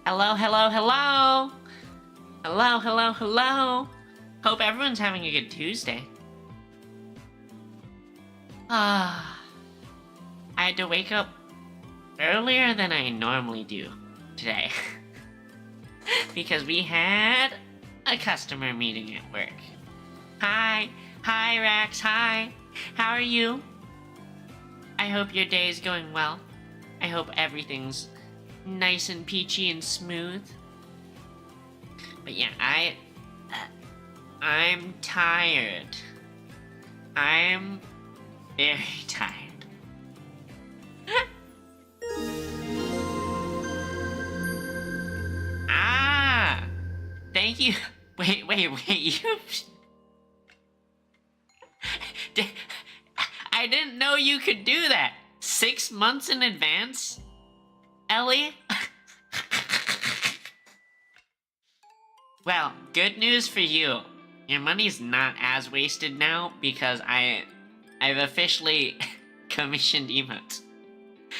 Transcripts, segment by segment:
Hello, hello, hello! Hello, hello, hello! Hope everyone's having a good Tuesday. I had to wake up earlier than I normally do today. Because we had a customer meeting at work. Hi Rax, hi! How are you? I hope your day is going well. I hope everything's nice and peachy and smooth. But yeah, I'm tired. I'm very tired. Thank you. Wait, you... I didn't know you could do that. 6 months in advance? Ellie? Well, good news for you. Your money's not as wasted now because I've officially commissioned emotes.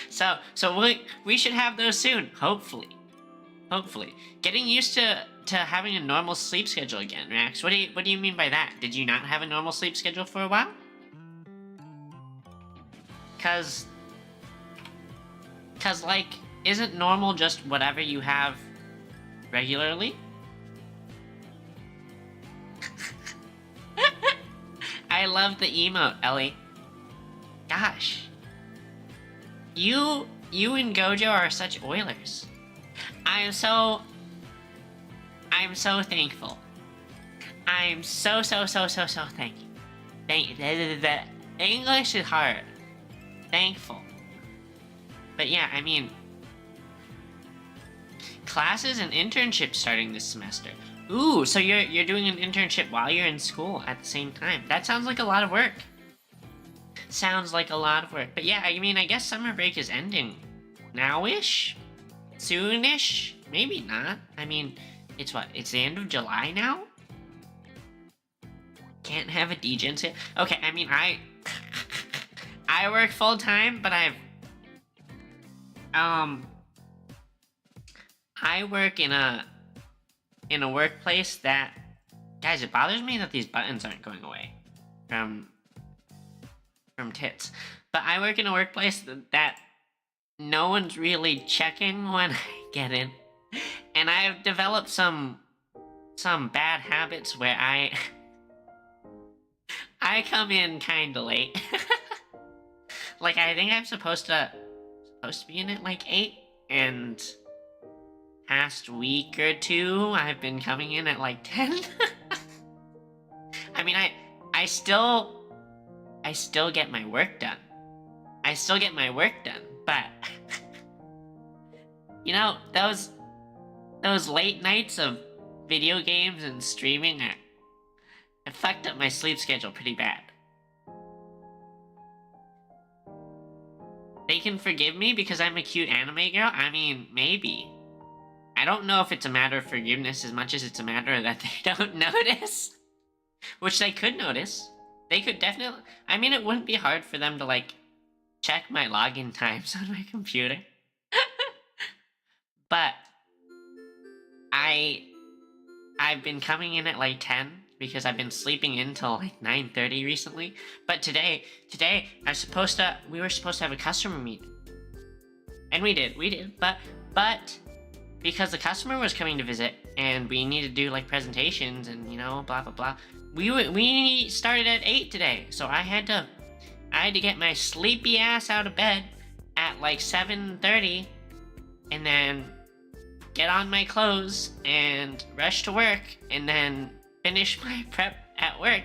So we should have those soon, hopefully. Hopefully. Getting used to having a normal sleep schedule again, Max. What do you mean by that? Did you not have a normal sleep schedule for a while? Cause like, isn't normal just whatever you have regularly? I love the emote, Ellie. Gosh. You and Gojo are such Oilers. I'm so thankful. I'm so thankful. The English is hard. Thankful. But yeah, I mean, classes and internships starting this semester. Ooh, so you're doing an internship while you're in school at the same time. That sounds like a lot of work. Sounds like a lot of work. But yeah, I mean, I guess summer break is ending now-ish? Soon-ish? Maybe not. I mean, it's what? It's the end of July now? Can't have a degen yet? Okay, I mean, I work full-time, but I work in a workplace that... Guys, it bothers me that these buttons aren't going away from tits. But I work in a workplace that no one's really checking when I get in. And I've developed some bad habits where I come in kinda late. Like, I think I'm supposed to be in at like 8, and past week or two I've been coming in at like 10. I mean, I still get my work done. But you know, those late nights of video games and streaming it fucked up my sleep schedule pretty bad. They can forgive me because I'm a cute anime girl? I mean, maybe. I don't know if it's a matter of forgiveness as much as it's a matter that they don't notice. Which they could notice. They could definitely... I mean, it wouldn't be hard for them to, like, check my login times on my computer. But I've been coming in at like 10 because I've been sleeping in till like 9:30 recently. But today we were supposed to have a customer meeting. And we did, but because the customer was coming to visit and we needed to do like presentations and, you know, blah blah blah. We started at 8 today, so I had to get my sleepy ass out of bed at like 7:30 and then get on my clothes and rush to work and then finish my prep at work.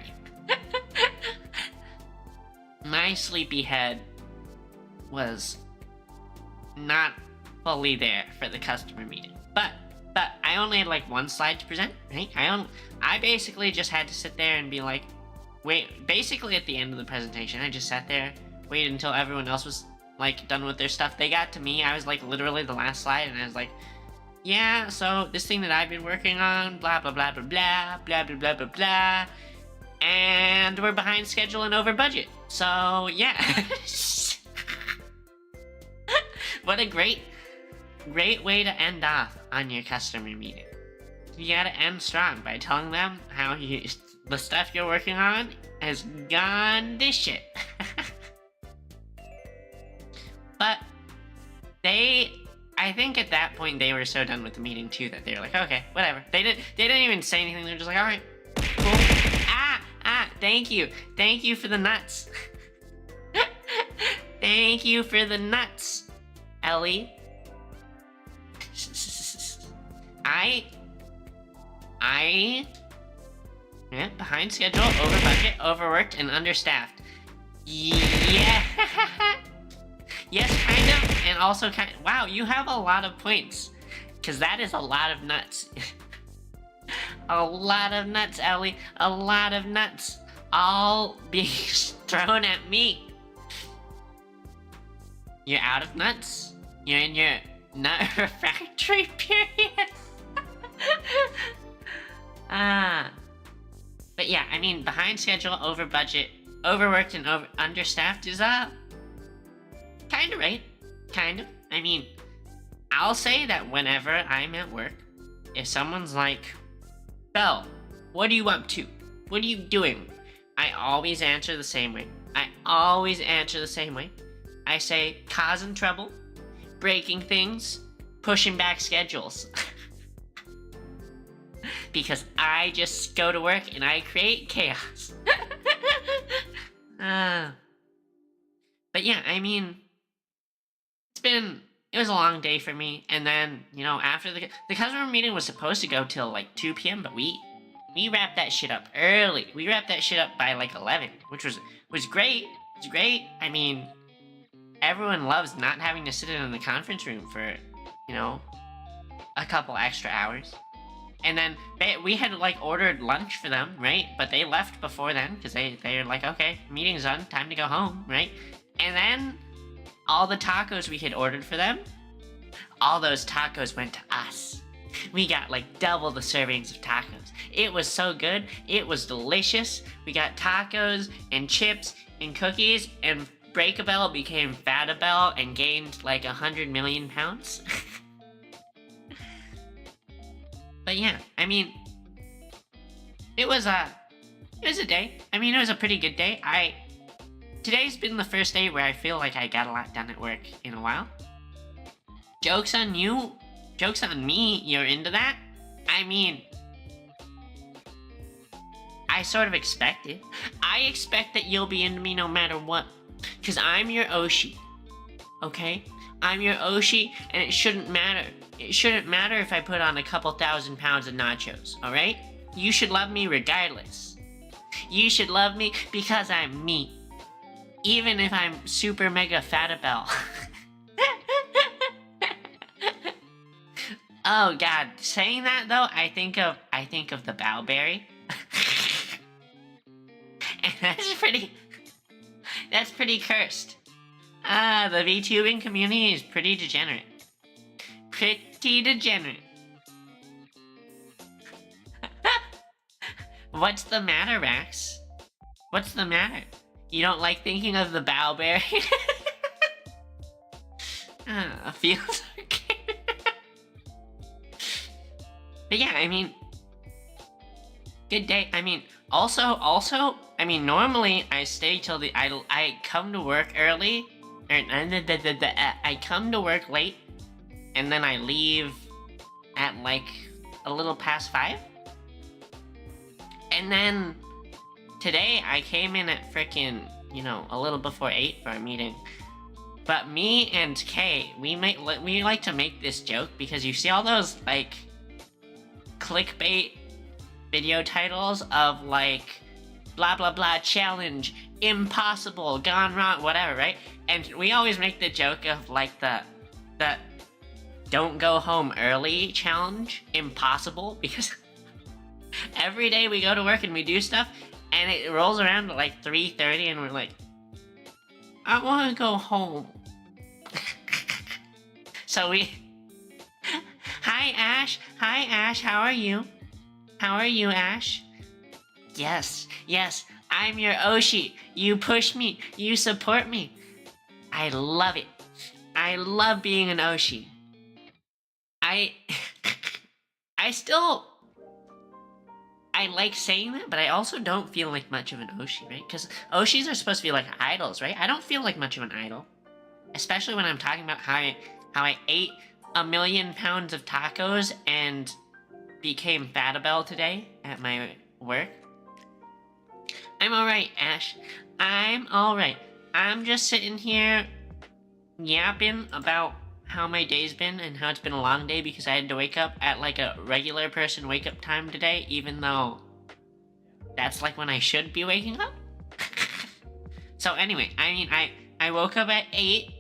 My sleepy head was not fully there for the customer meeting. But I only had like one slide to present, right? I basically just had to sit there and be like, wait, basically at the end of the presentation, I just sat there, waited until everyone else was like done with their stuff. They got to me, I was like literally the last slide, and I was like, yeah, so this thing that I've been working on, blah blah blah blah blah, blah blah blah blah blah, and we're behind schedule and over budget. So yeah. What a great great way to end off on your customer meeting. You gotta end strong by telling them how the stuff you're working on has gone to shit. But I think at that point they were so done with the meeting too that they were like, okay, whatever. They didn't even say anything. They were just like, all right, cool. Thank you for the nuts. Thank you for the nuts, Ellie. Yeah, behind schedule, over budget, overworked, and understaffed. Yeah. Yes, kind of, and also kind of. Wow, you have a lot of points. Because that is a lot of nuts. A lot of nuts, Ellie. A lot of nuts. All being thrown at me. You're out of nuts? You're in your nut refractory period? But yeah, I mean, behind schedule, over budget, overworked, and understaffed is, kind of right. Kind of. I mean, I'll say that whenever I'm at work, if someone's like, Belle, what are you up to? What are you doing? I always answer the same way. I say, causing trouble, breaking things, pushing back schedules. Because I just go to work and I create chaos. But yeah, I mean, it was a long day for me. And then, after the customer meeting was supposed to go till like 2 p.m., but we wrapped that shit up early. We wrapped that shit up by like 11, which was great. It's great. I mean, everyone loves not having to sit in the conference room for, a couple extra hours. And then we had like ordered lunch for them, right? But they left before then because they were like, okay, meeting's done, time to go home, right? And then all the tacos we had ordered for them, all those tacos went to us. We got like double the servings of tacos. It was so good. It was delicious. We got tacos and chips and cookies, and Breakabelle became Fatabelle and gained like 100 million pounds. But yeah, I mean, it was a day. I mean, it was a pretty good day. Today's been the first day where I feel like I got a lot done at work in a while. Joke's on you. Joke's on me, you're into that. I mean, I sort of expect it. I expect that you'll be into me no matter what. Because I'm your Oshi. Okay? I'm your Oshi, and it shouldn't matter. It shouldn't matter if I put on a couple 1,000 pounds of nachos, alright? You should love me regardless. You should love me because I'm me. Even if I'm super mega Fatabelle. Oh god, saying that though, I think of the Bowberry. And that's pretty cursed. The VTubing community is pretty degenerate. Pretty degenerate. What's the matter, Rax? What's the matter? You don't like thinking of the Bowberry? Feels okay. But yeah, I mean, good day. I mean, also, I mean, normally I stay till I come to work early, I come to work late, and then I leave at like a little past 5. And then today I came in at frickin', a little before 8 for a meeting. But me and Kay, we like to make this joke because you see all those like clickbait video titles of like blah blah blah challenge, impossible, gone wrong, whatever, right? And we always make the joke of like the don't go home early challenge, impossible, because every day we go to work and we do stuff and it rolls around to like 3:30 and we're like, I want to go home. So Hi Ash, how are you? How are you, Ash? Yes, I'm your Oshi. You push me, you support me. I love it. I love being an Oshi. I I still I like saying that, but I also don't feel like much of an Oshi, right? Because Oshis are supposed to be like idols, right? I don't feel like much of an idol, especially when I'm talking about how I ate 1,000,000 pounds of tacos and became Fatabell today at my work. I'm alright, Ash. I'm alright. I'm just sitting here yapping about how my day's been and how it's been a long day because I had to wake up at like a regular person wake up time today, even though that's like when I should be waking up. So anyway, I mean, I woke up at 8,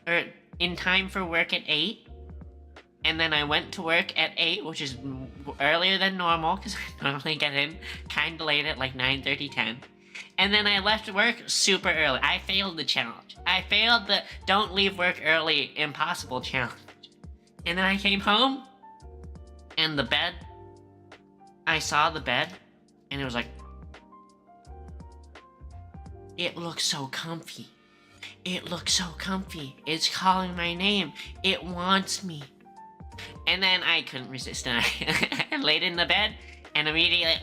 or in time for work at 8, and then I went to work at 8, which is earlier than normal because I normally get in kind of late at like 9:30, 10. And then I left work super early. I failed the challenge. I failed the don't leave work early impossible challenge. And then I came home, and the bed, I saw the bed, and it was like, it looks so comfy. It looks so comfy. It's calling my name. It wants me. And then I couldn't resist, and I laid in the bed, and immediately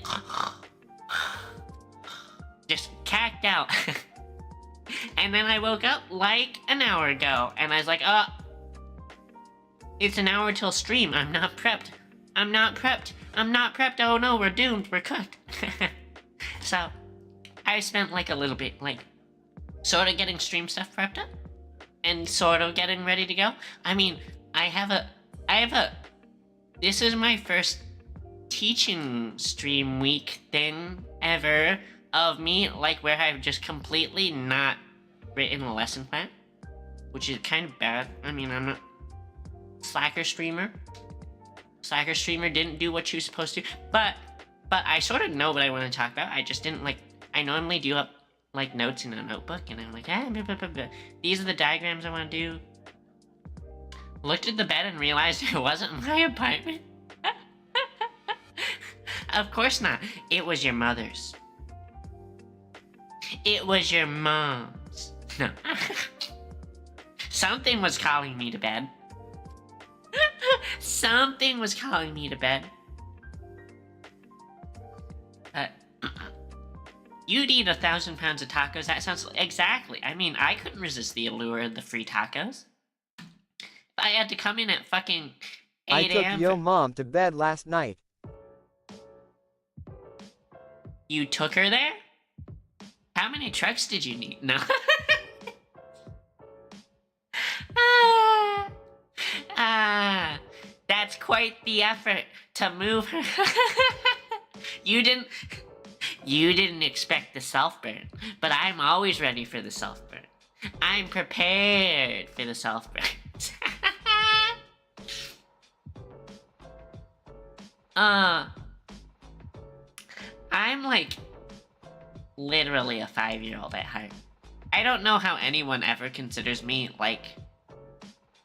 just cacked out. And then I woke up like an hour ago, and I was like, it's an hour till stream. I'm not prepped. I'm not prepped. I'm not prepped. Oh no, we're doomed. We're cooked. So, I spent like a little bit, like, sort of getting stream stuff prepped up, and sort of getting ready to go. I mean, this is my first teaching stream week thing ever of me, like, where I've just completely not written a lesson plan, which is kind of bad. I mean, I'm not Slacker streamer. Slacker streamer didn't do what she was supposed to, but I sort of know what I want to talk about. I just didn't, like, I normally do up, like, notes in a notebook, and I'm like, blah, blah, blah, blah. These are the diagrams I want to do. Looked at the bed and realized it wasn't my apartment. Of course not. It was your mother's. It was your mom's. No. Something was calling me to bed. Something was calling me to bed. You'd eat 1,000 pounds of tacos. That sounds exactly. I mean, I couldn't resist the allure of the free tacos. I had to come in at fucking 8 a.m. I took your mom to bed last night. You took her there? How many trucks did you need? No. That's quite the effort to move her. You didn't expect the self-burn, but I'm always ready for the self-burn. I'm prepared for the self-burn. I'm like literally a 5-year-old at heart. I don't know how anyone ever considers me like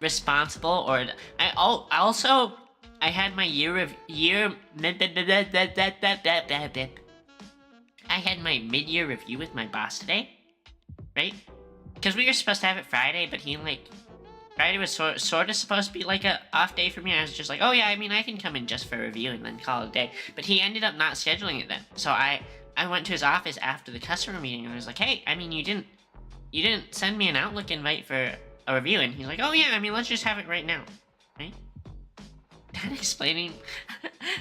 responsible, or I had my I had my mid-year review with my boss today, right? Because we were supposed to have it Friday, but Friday was sort of supposed to be like a off day for me. I was just like, oh yeah, I mean, I can come in just for a review and then call it a day. But he ended up not scheduling it then. So I went to his office after the customer meeting and I was like, hey, I mean, you didn't send me an Outlook invite for a review. And he's like, oh yeah, I mean, let's just have it right now, right? That explaining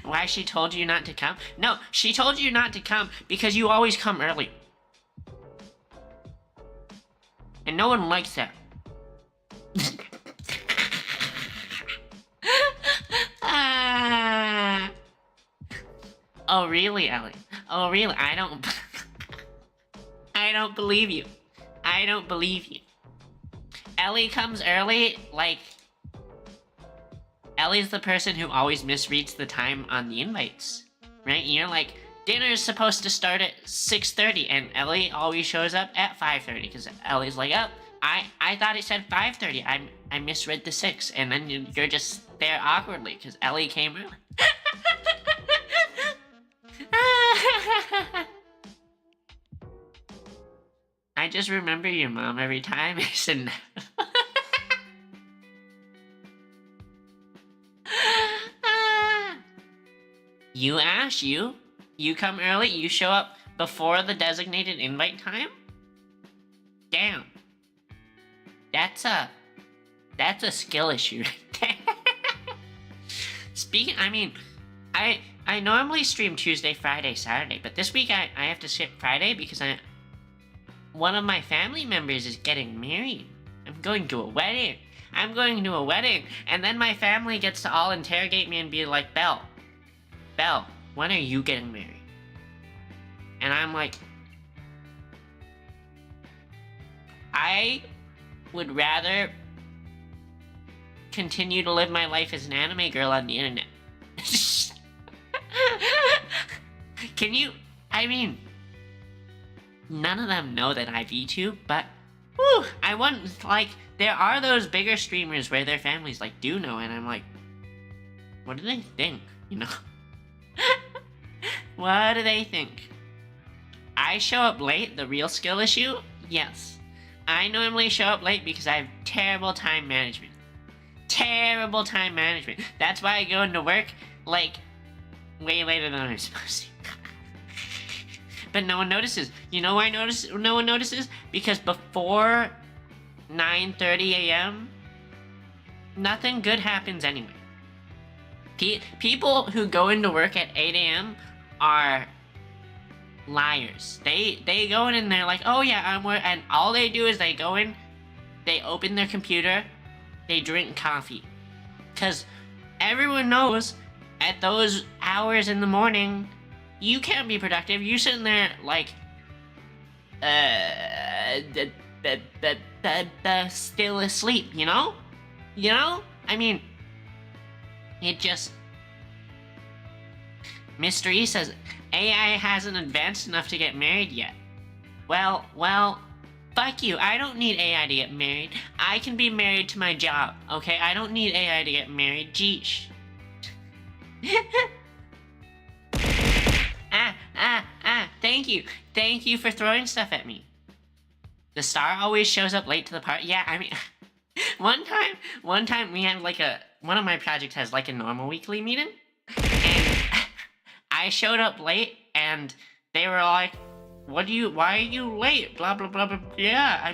why she told you not to come? No, she told you not to come because you always come early. And no one likes that. Oh really, Ellie? Oh really? I don't believe you. I don't believe you. Ellie comes early, like, Ellie's the person who always misreads the time on the invites, right? You're like, dinner's supposed to start at 6:30, and Ellie always shows up at 5:30, because Ellie's like, oh, I thought it said 5:30. I misread the 6, and then you're just there awkwardly, because Ellie came early. I just remember your mom every time. I said no. You, Ash, you come early, you show up before the designated invite time? Damn. That's a skill issue right there. I normally stream Tuesday, Friday, Saturday, but this week I have to skip Friday because one of my family members is getting married. I'm going to a wedding. And then my family gets to all interrogate me and be like, Belle, when are you getting married? And I'm like, I would rather continue to live my life as an anime girl on the internet. Can you, none of them know that I VTube, but I want, like, there are those bigger streamers where their families, like, do know, and I'm like, what do they think, you know? What do they think? I show up late, the real skill issue? Yes. I normally show up late because I have terrible time management. That's why I go into work, like, way later than I'm supposed to. But no one notices. You know why no one notices? Because before 9:30 a.m., nothing good happens anyway. People who go into work at 8 a.m. are liars. They go in and they're like, oh yeah, I'm working, and all they do is they go in, they open their computer, they drink coffee. Because everyone knows at those hours in the morning, you can't be productive. You're sitting there like, still asleep, you know? It just... Mr. E says, AI hasn't advanced enough to get married yet. Well, fuck you. I don't need AI to get married. I can be married to my job, okay? I don't need AI to get married. Jeesh. Thank you. Thank you for throwing stuff at me. The star always shows up late to the party. Yeah, one time we had like one of my projects has like a normal weekly meeting. And I showed up late and they were like, why are you late? Blah, blah, blah, blah. Yeah,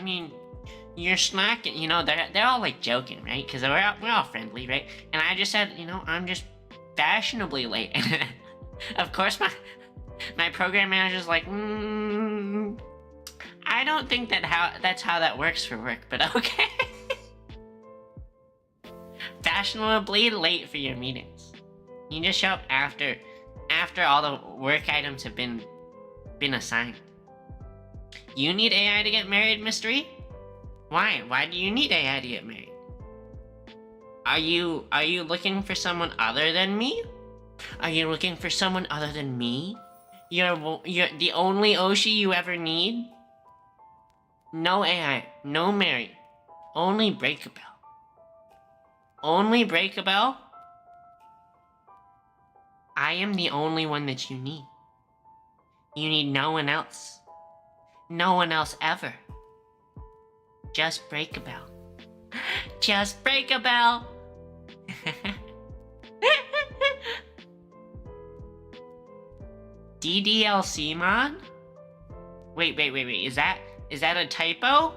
you're slacking. You know, they're all like joking, right? Because we're all friendly, right? And I just said, I'm just fashionably late. And of course, my program manager's like, I don't think that's how that works for work, but okay. Fashionably late for your meetings. You just show up after all the work items have been assigned. You need AI to get married, Mystery? Why? Why do you need AI to get married? Are you looking for someone other than me? Are you looking for someone other than me? You're the only Oshi you ever need? No AI, no Mary. Only Break a Bell. Only Break a Bell? I am the only one that you need. You need no one else. No one else ever. Just Break a Bell. Just Break a Bell. DDLC mod? Wait. Is that a typo?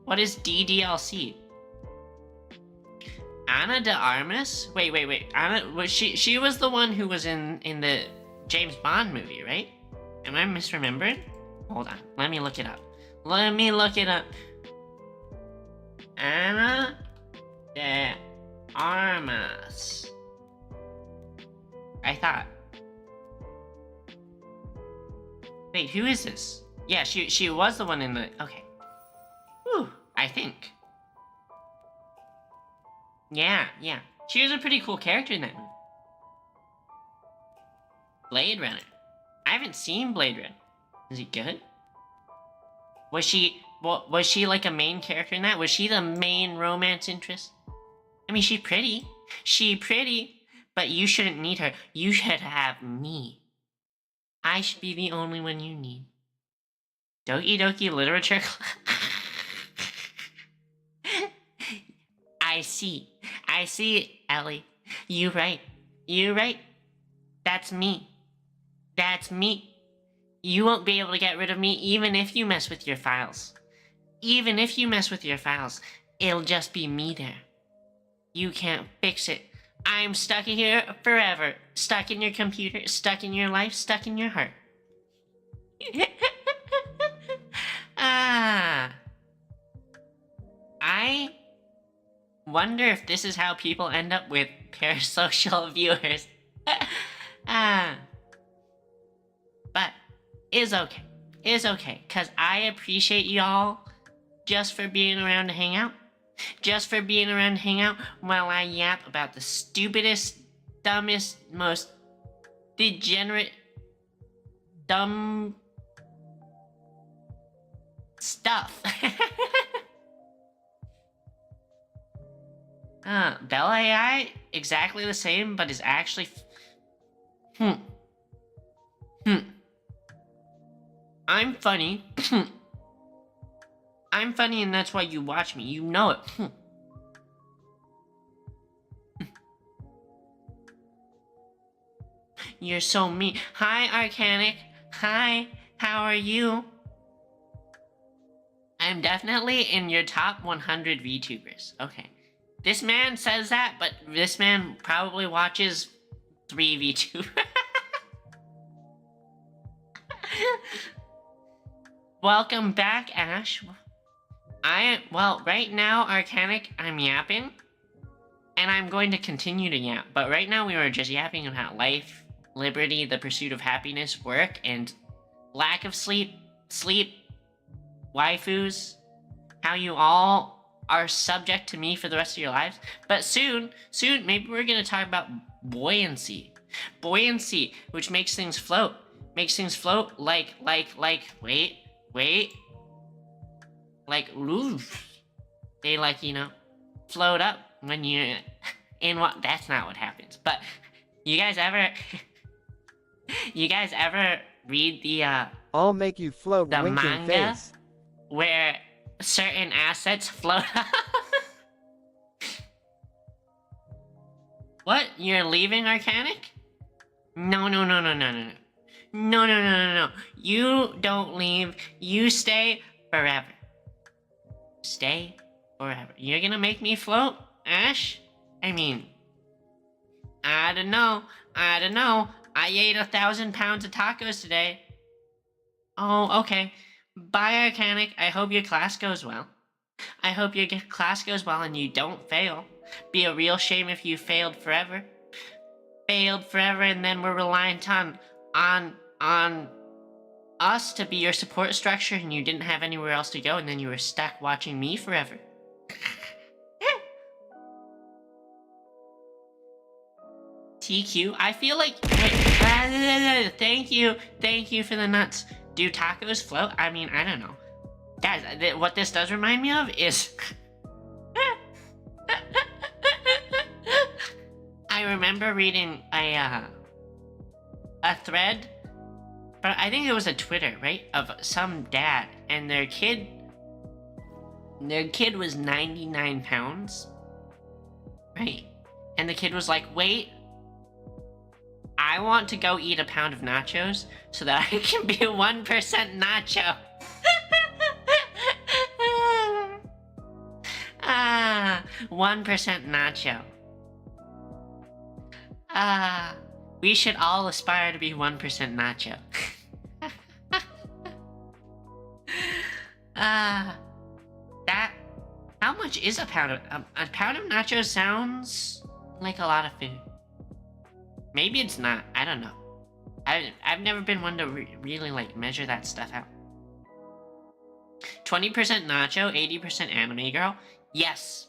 What is DDLC? Ana de Armas? Wait. Ana, was she was the one who was in the James Bond movie, right? Am I misremembering? Hold on. Let me look it up. Ana de Armas. I thought. Wait, who is this? Yeah, she was the one in the... Okay. Whew, I think. Yeah. She was a pretty cool character in that movie. Blade Runner. I haven't seen Blade Runner. Is it good? Was she like a main character in that? Was she the main romance interest? She's pretty. But you shouldn't need her. You should have me. I should be the only one you need. Doki Doki Literature Club. I see, Ellie. You right. That's me. That's me. You won't be able to get rid of me even if you mess with your files. Even if you mess with your files, it'll just be me there. You can't fix it. I'm stuck here forever. Stuck in your computer, stuck in your life, stuck in your heart. I wonder if this is how people end up with parasocial viewers. But it's okay. It's okay, because I appreciate y'all just for being around to hang out. Just for being around to hang out while I yap about the stupidest, dumbest, most degenerate, dumb stuff. Bell AI, exactly the same, but is actually... I'm funny. I'm funny and that's why you watch me. You know it. You're so mean. Hi, Arcanic. Hi, how are you? I'm definitely in your top 100 VTubers. Okay. This man says that, but this man probably watches 3 VTubers. Welcome back, Ash. Well, right now, Arcanic, I'm yapping. And I'm going to continue to yap. But right now, we were just yapping about life, liberty, the pursuit of happiness, work, and lack of sleep, waifus, how you all are subject to me for the rest of your lives. But soon, maybe we're going to talk about buoyancy. Buoyancy, which makes things float. Makes things float like, wait. Like, oof. They float up when you're in what, that's not what happens. But you guys ever read the, I'll make you float, the winking manga face. where certain assets float up? What? You're leaving, Arcanic? No. No. You don't leave. You stay forever. Stay forever. You're gonna make me float, Ash? I mean, I don't know. I ate 1,000 pounds of tacos today. Oh, okay. Bye, Arcanic. I hope your class goes well. I hope your class goes well and you don't fail. Be a real shame if you failed forever. Failed forever and then we're reliant on us to be your support structure and you didn't have anywhere else to go and then you were stuck watching me forever. TQ, I feel like... Wait, thank you for the nuts. Do tacos float? I mean, I don't know. Guys, what this does remind me of is... I remember reading a thread, but I think it was a Twitter, right? Of some dad, and their kid was 99 pounds, right? And the kid was like, wait, I want to go eat a pound of nachos so that I can be 1% nacho. 1% nacho. We should all aspire to be 1% nacho. That, how much is a pound of nachos? Sounds like a lot of food. Maybe it's not, I don't know. I've never been one to really measure that stuff out. 20% nacho, 80% anime girl? Yes,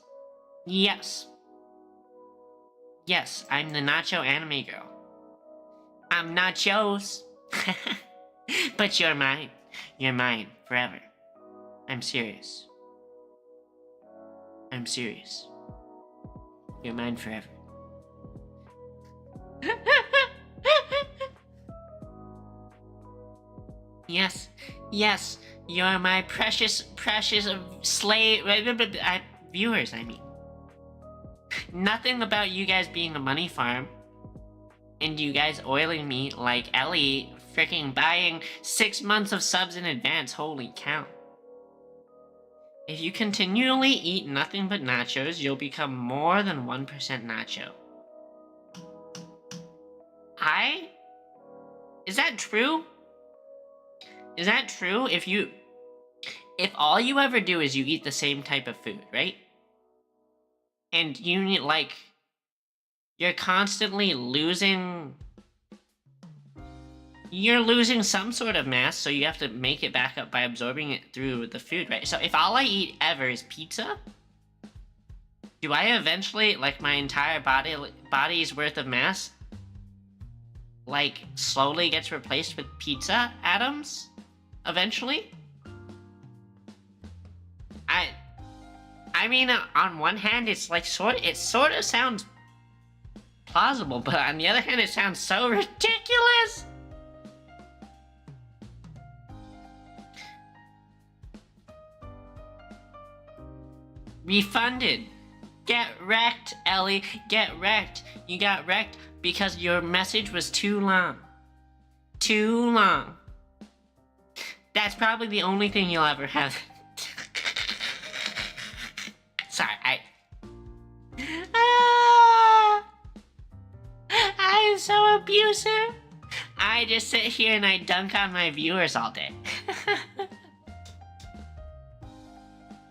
I'm the nacho anime girl. I'm nachos. But you're mine. You're mine forever. I'm serious. You're mine forever. Yes, you're my precious slave... viewers, I mean. Nothing about you guys being a money farm. and you guys oiling me like Ellie freaking buying 6 months of subs in advance. Holy cow. If you continually eat nothing but nachos, you'll become more than 1% nacho. Is that true? Is that true? If all you ever do is you eat the same type of food, right? And you need, like, you're constantly losing... You're losing some sort of mass, so you have to make it back up by absorbing it through the food, right? So if all I eat ever is pizza, do I eventually, like, my entire body's worth of mass, like, slowly gets replaced with pizza atoms? Eventually? I mean, on one hand, it's like it sort of sounds plausible, but on the other hand, it sounds so ridiculous. Refunded. Get wrecked, Ellie. Get wrecked. You got wrecked because your message was too long. Too long. That's probably the only thing you'll ever have. Sorry, I'm so abusive. I just sit here and I dunk on my viewers all day.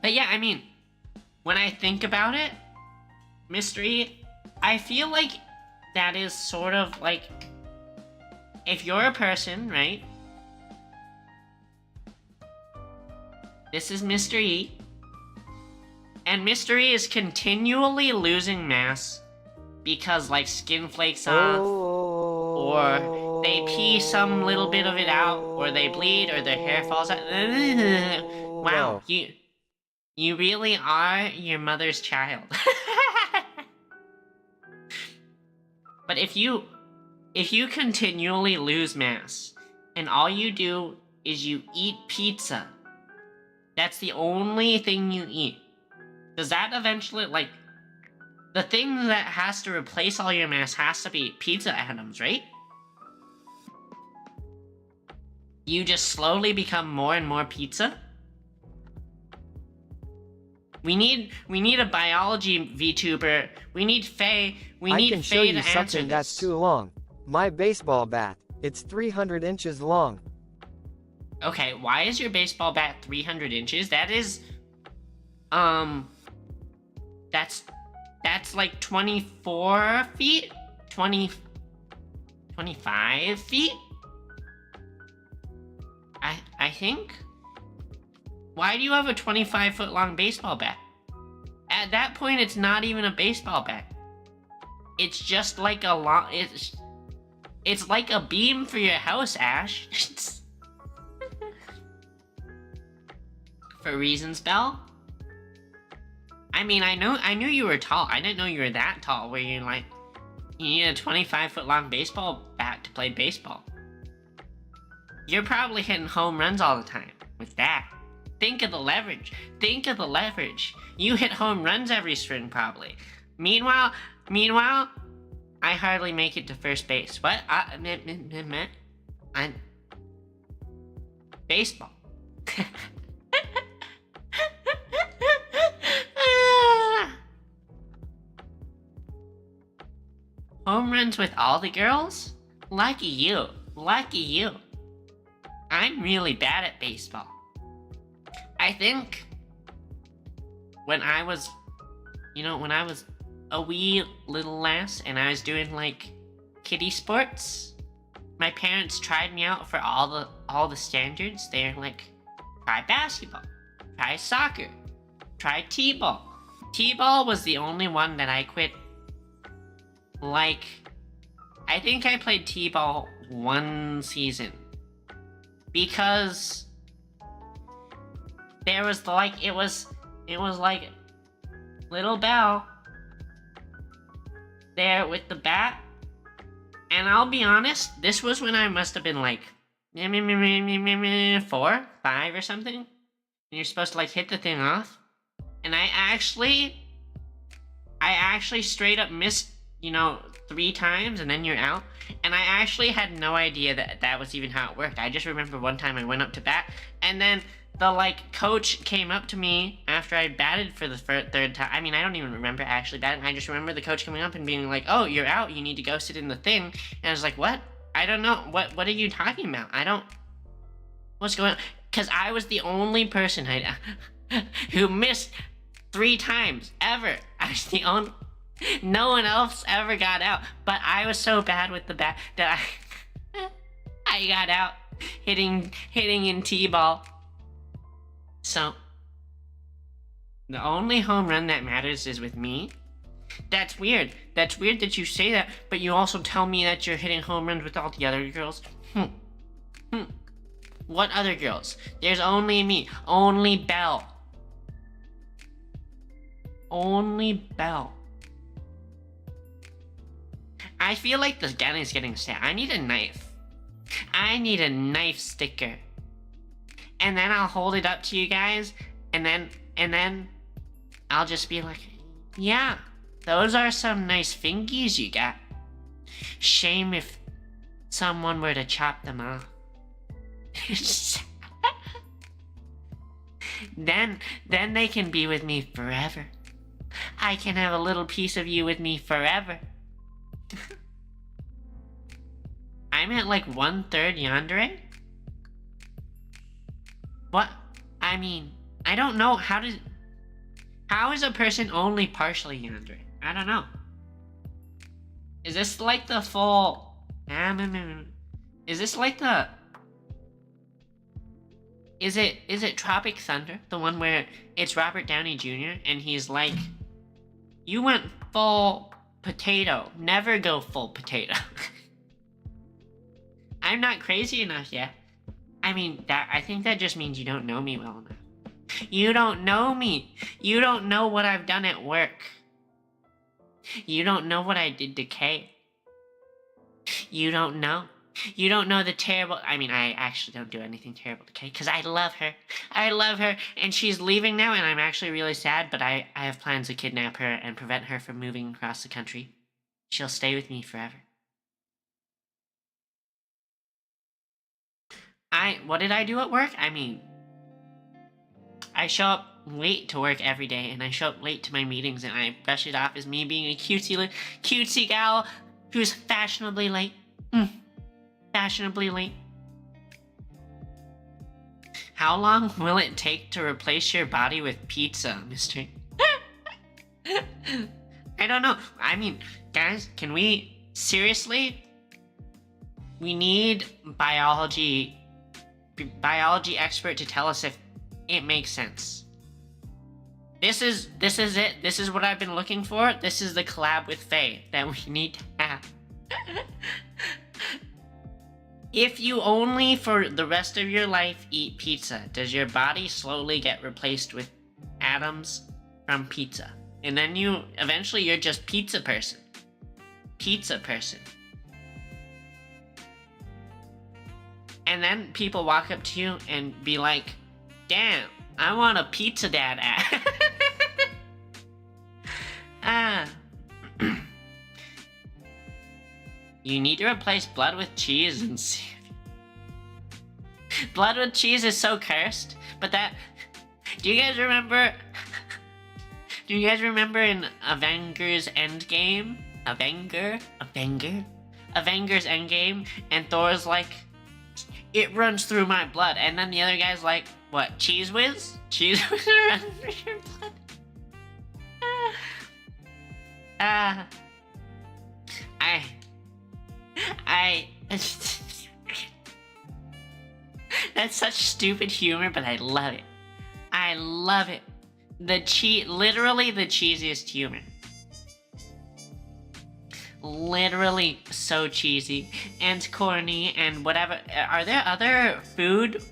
But yeah, I mean, when I think about it, Mystery, I feel like that is sort of like, if you're a person, right? This is Mr. E. And Mr. E is continually losing mass because, like, skin flakes off, or they pee some little bit of it out, or they bleed, or their hair falls out. Wow, you really are your mother's child. But if you continually lose mass, and all you do is you eat pizza, that's the only thing you eat, does that eventually, like, the thing that has to replace all your mass has to be pizza atoms, right? You just slowly become more and more pizza? We need a biology VTuber. We need Faye. We need I can show Faye you to answer something this. that's too long. My baseball bat. It's 300 inches long. Okay, why is your baseball bat 300 inches? That is, that's like 24 feet? 25 feet? I think? Why do you have a 25-foot long baseball bat? At that point, it's not even a baseball bat. It's just like a long, it's like a beam for your house, Ash. For reasons, Belle? I mean, I knew you were tall. I didn't know you were that tall, where you're like, you need a 25-foot long baseball bat to play baseball. You're probably hitting home runs all the time with that. Think of the leverage. Think of the leverage. You hit home runs every spring, probably. Meanwhile, I hardly make it to first base. What? I'm baseball. Home runs with all the girls? Lucky you. Lucky you. I'm really bad at baseball. I think when I was, when I was a wee little lass and I was doing, like, kiddie sports, my parents tried me out for all the standards. They're like, try basketball, try soccer, try t-ball. T-ball was the only one that I quit. Like, I think I played t-ball one season because there was it was like little Belle there with the bat, and I'll be honest, this was when I must have been like 4, 5 or something, and you're supposed to like hit the thing off, and I actually straight up missed, 3 times and then you're out. And I actually had no idea that that was even how it worked. I just remember one time I went up to bat, and then the coach came up to me after I batted for the third time. I mean, I don't even remember actually batting. I just remember the coach coming up and being like, "Oh, you're out. You need to go sit in the thing." And I was like, "What? I don't know. What are you talking about? I don't. What's going on?" Because I was the only person who missed 3 times ever. I was the only. No one else ever got out, but I was so bad with the bat that I got out hitting in T-ball. So the only home run that matters is with me. That's weird. That's weird that you say that, but you also tell me that you're hitting home runs with all the other girls. What other girls? There's only me. Only Belle. Only Belle. I feel like the gun is getting sad. I need a knife. I need a knife sticker. And then I'll hold it up to you guys, and then I'll just be like, yeah, those are some nice fingies you got. Shame if someone were to chop them off. Then they can be with me forever. I can have a little piece of you with me forever. I'm at 1/3 yandere? What? I mean, I don't know. How is a person only partially yandere? I don't know. Is this the full... Is this the... Is it Tropic Thunder? The one where it's Robert Downey Jr. and he's like, you went full potato. Never go full potato. I'm not crazy enough yet. I mean, I think that just means you don't know me well enough. You don't know me. You don't know what I've done at work. You don't know what I did to Kay. You don't know. You don't know the terrible... I mean, I actually don't do anything terrible to Kay, because I love her. I love her, and she's leaving now, and I'm actually really sad, but I have plans to kidnap her and prevent her from moving across the country. She'll stay with me forever. What did I do at work? I mean, I show up late to work every day, and I show up late to my meetings, and I brush it off as me being a cutesy gal who's fashionably late. Fashionably late. How long will it take to replace your body with pizza, mister? I don't know. I mean, guys, can we... Seriously? We need biology expert to tell us if it makes sense. This is it. This is what I've been looking for. This is the collab with Faye that we need to have. If you only for the rest of your life eat pizza, does your body slowly get replaced with atoms from pizza? And then eventually you're just pizza person. Pizza person. And then people walk up to you and be like, damn, I want a pizza dad ad. You need to replace blood with cheese and see if... Blood with cheese is so cursed, but that... Do you guys remember... Do you guys remember in Avengers Endgame? Avengers Endgame, and Thor's like, it runs through my blood, and then the other guy's like, what, Cheese Whiz? Cheese Whiz runs through your blood? That's such stupid humor, but I love it. I love it. Literally the cheesiest humor. Literally so cheesy and corny and whatever. Are there other food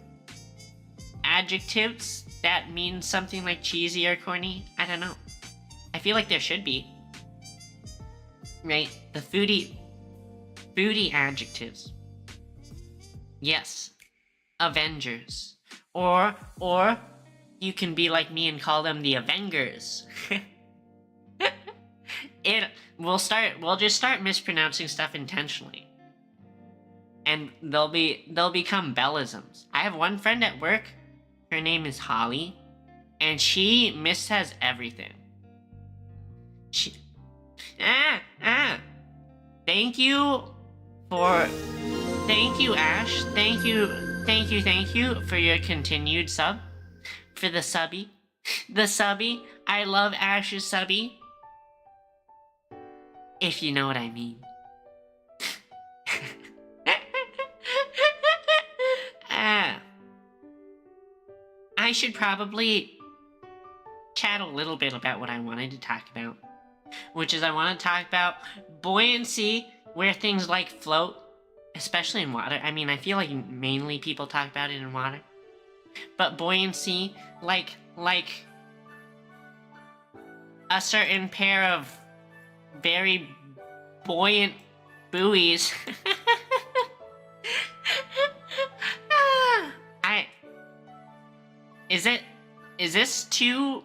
adjectives that mean something like cheesy or corny? I don't know. I feel like there should be. Right? The foodie adjectives. Yes. Avengers. Or you can be like me and call them the Avengers. we'll just start mispronouncing stuff intentionally. And they'll become Bellisms. I have one friend at work, her name is Holly, and she missays everything. Thank you, Ash. Thank you for your continued sub. For the subby. The subby. I love Ash's subby. If you know what I mean. I should probably chat a little bit about what I wanted to talk about. Which is I want to talk about buoyancy, where things like float, especially in water. I mean, I feel like mainly people talk about it in water. But buoyancy, like a certain pair of very buoyant buoys. Is this too...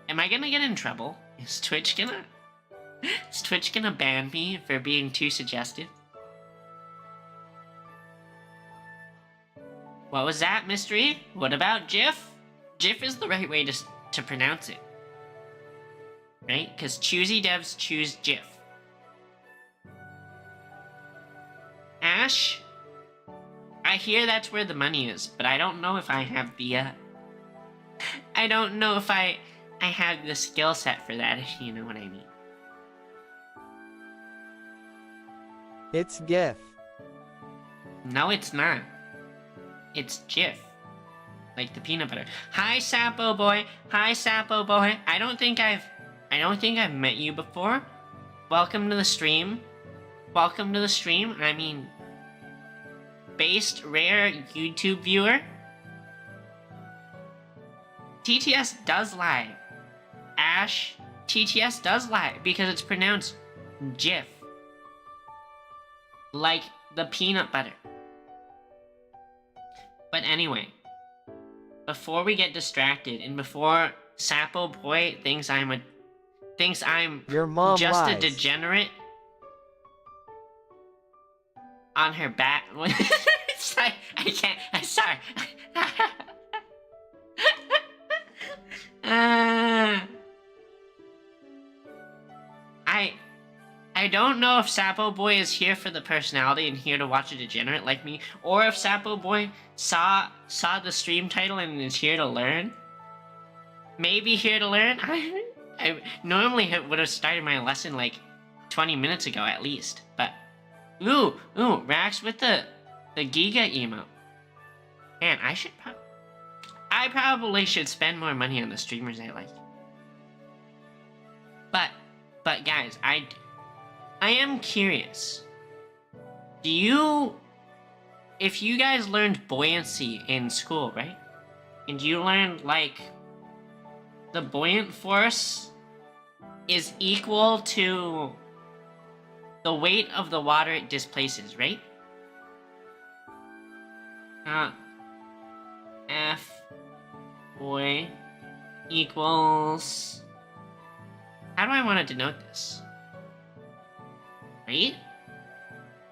Am I gonna get in trouble? Is Twitch gonna ban me for being too suggestive? What was that, Mystery? What about GIF? GIF is the right way to pronounce it. Right? Because choosy devs choose GIF. Ash? I hear that's where the money is, but I don't know if I have the, I don't know if I have the skill set for that, if you know what I mean. It's GIF. No, it's not. It's GIF. Like the peanut butter. Hi, Sapo boy. Hi, Sapo boy. I don't think I've met you before. Welcome to the stream. Welcome to the stream. I mean, based rare YouTube viewer. TTS does lie. Ash, TTS does lie because it's pronounced GIF. Like the peanut butter. But anyway, before we get distracted and before Sapo boy thinks I'm Your mom just lies. a degenerate on her back. Sorry, I can't. I'm sorry. I don't know if Sapo Boy is here for the personality and here to watch a degenerate like me, or if Sapo Boy saw the stream title and is here to learn. Maybe here to learn. I normally would have started my lesson like 20 minutes ago at least, but ooh, Rax with the Giga emote. Man, I probably should spend more money on the streamers I like. But guys, I am curious. If you guys learned buoyancy in school, right? And you learned like the buoyant force is equal to the weight of the water it displaces, right? F boy equals... How do I want to denote this? Rate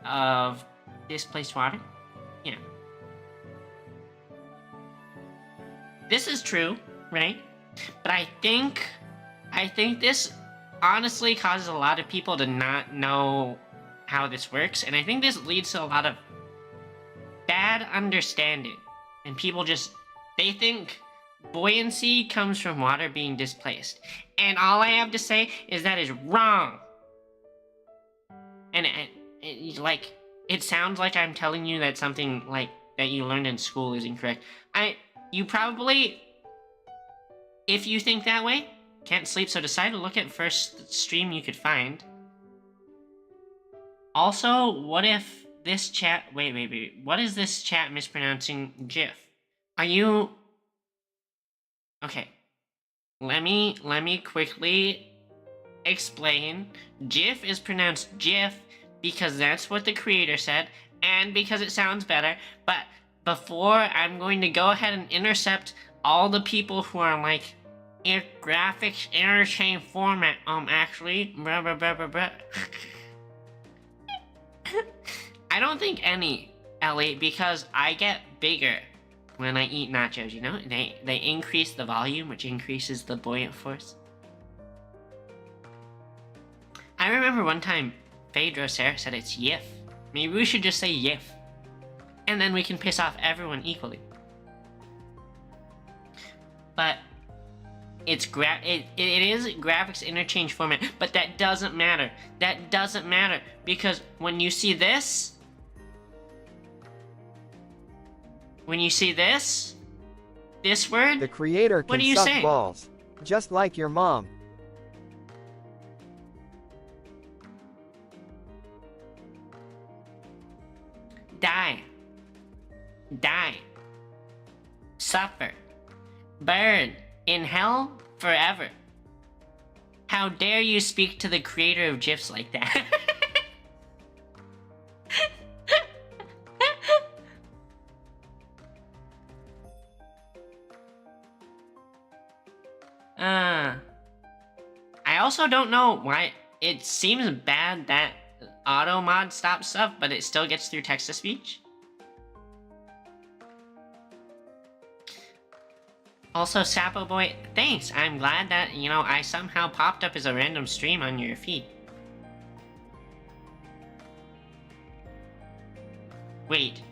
of displaced water? Yeah. This is true, right? But I think this honestly causes a lot of people to not know how this works, and I think this leads to a lot of bad understanding. And people they think buoyancy comes from water being displaced. And all I have to say is that is wrong. And it sounds like I'm telling you that something like that you learned in school is incorrect. You probably, if you think that way, can't sleep, so decide to look at first stream you could find. Also, what if this chat, wait, what is this chat mispronouncing GIF? Are you... Okay. Let me quickly explain. GIF is pronounced GIF because that's what the creator said, and because it sounds better, but before I'm going to go ahead and intercept all the people who are like, It's graphics interchange format. Actually, blah, blah, blah, blah, blah. I don't think any, Ellie, because I get bigger when I eat nachos, you know? They increase the volume, which increases the buoyant force. I remember one time, Phaedra Sarah said it's yiff. Maybe we should just say yiff. And then we can piss off everyone equally. But it is graphics interchange format, but that doesn't matter. That doesn't matter because when you see this, this word, The creator what can do you suck say? balls. Just like your mom. Die. Die. Suffer. Burn. In hell forever. How dare you speak to the creator of GIFs like that? I also don't know why it seems bad that auto mod stops stuff, but it still gets through text to speech. Also, Sapo Boy, thanks. I'm glad that, you know, I somehow popped up as a random stream on your feed. Wait.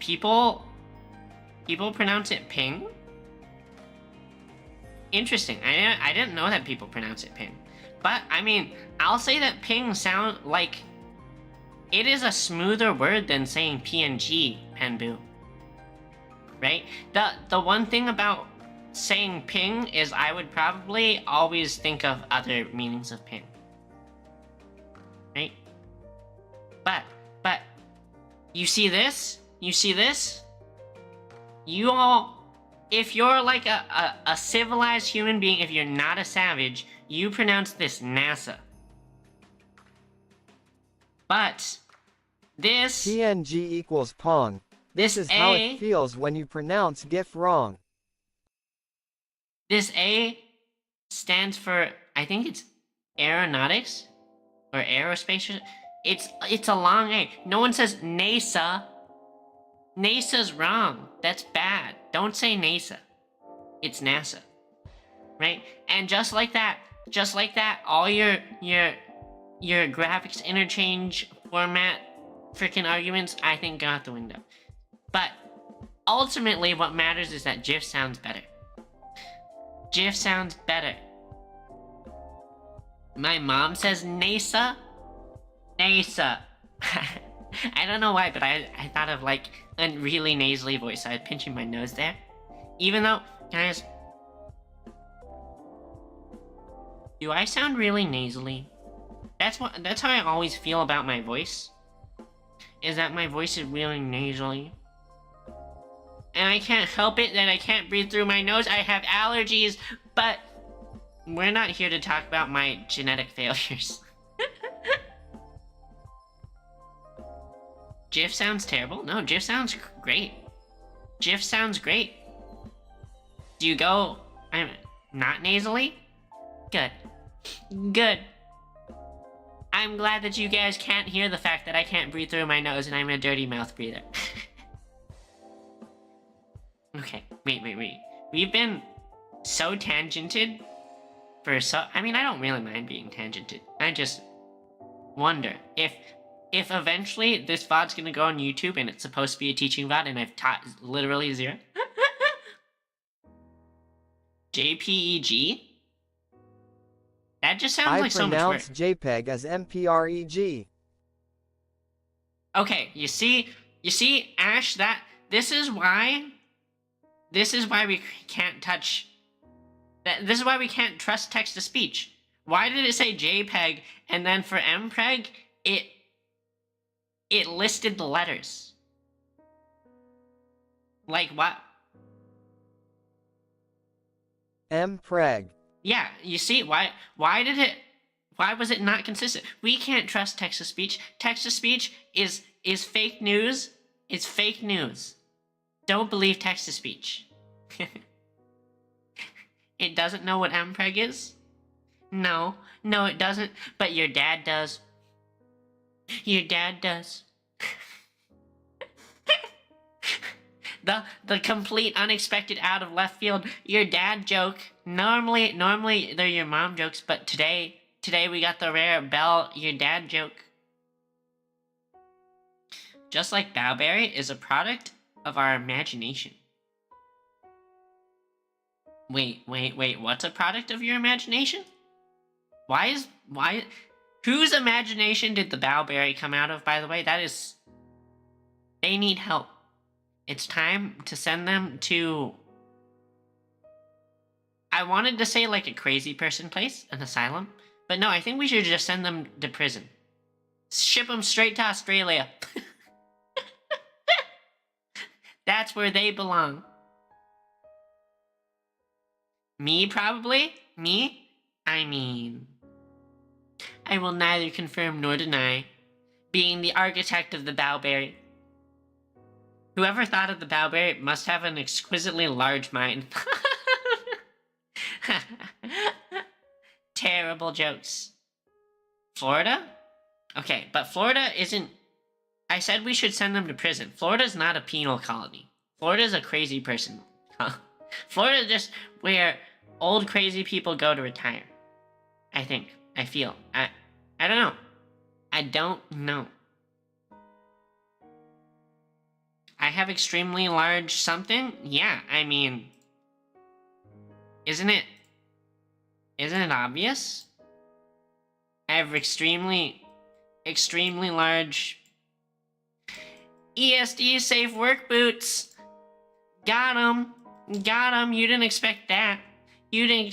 People pronounce it ping? Interesting. I didn't know that people pronounce it ping. But, I mean, I'll say that ping sound like... It is a smoother word than saying PNG, Penbu. Right? The one thing about saying ping is I would probably always think of other meanings of ping. Right? But, you see this? You see this? You all... If you're like a civilized human being, if you're not a savage, you pronounce this NASA. But this... PNG equals Pong. This is how it feels when you pronounce GIF wrong. This A stands for, I think it's aeronautics or aerospace. It's a long A. No one says NASA. NASA's wrong. That's bad. Don't say NASA. It's NASA. Right? And just like that, all your graphics interchange format freaking arguments, I think, go out the window. But ultimately, what matters is that GIF sounds better. GIF sounds better. My mom says NASA. NASA. I don't know why, but I thought of like a really nasally voice. So I was pinching my nose there. Even though, guys, do I sound really nasally? That's how I always feel about my voice. Is that my voice is really nasally. And I can't help it that I can't breathe through my nose. I have allergies, but we're not here to talk about my genetic failures. GIF sounds terrible? No, GIF sounds great. GIF sounds great. Do you go... I'm not nasally? Good. Good. I'm glad that you guys can't hear the fact that I can't breathe through my nose and I'm a dirty mouth breather. Okay, wait. We've been so tangented for so... I mean, I don't really mind being tangented. I just wonder if eventually this VOD's gonna go on YouTube and it's supposed to be a teaching VOD and I've taught literally zero. JPEG? That just sounds like so much work. I pronounce JPEG as MPREG. Okay, you see, Ash, this is why we can't touch, this is why we can't trust text-to-speech. Why did it say JPEG, and then for MPREG, it listed the letters? Like what? MPREG. Yeah, you see, why was it not consistent? We can't trust text-to-speech. Text-to-speech is fake news. It's fake news. Don't believe text-to-speech. It doesn't know what mpreg is? No, it doesn't, but your dad does. Your dad does. The complete unexpected out of left field, your dad joke. Normally they're your mom jokes, but today we got the rare Bell, your dad joke. Just like Bowberry is a product of our imagination. Wait, what's a product of your imagination? Why? Whose imagination did the Bowberry come out of, by the way? They need help. It's time to send them to... I wanted to say like a crazy person place, an asylum, but no, I think we should just send them to prison. Ship them straight to Australia. That's where they belong. Me, probably? Me? I mean... I will neither confirm nor deny being the architect of the Bowberry. Whoever thought of the Bowberry must have an exquisitely large mind. Terrible jokes. Florida? Okay, but Florida isn't... I said we should send them to prison. Florida's not a penal colony. Florida's a crazy person. Florida's just where old crazy people go to retire. I think. I feel. I don't know. I don't know. I have extremely large something? Yeah, I mean... Isn't it obvious? I have extremely large... ESD safe work boots! Got 'em! You didn't expect that. You didn't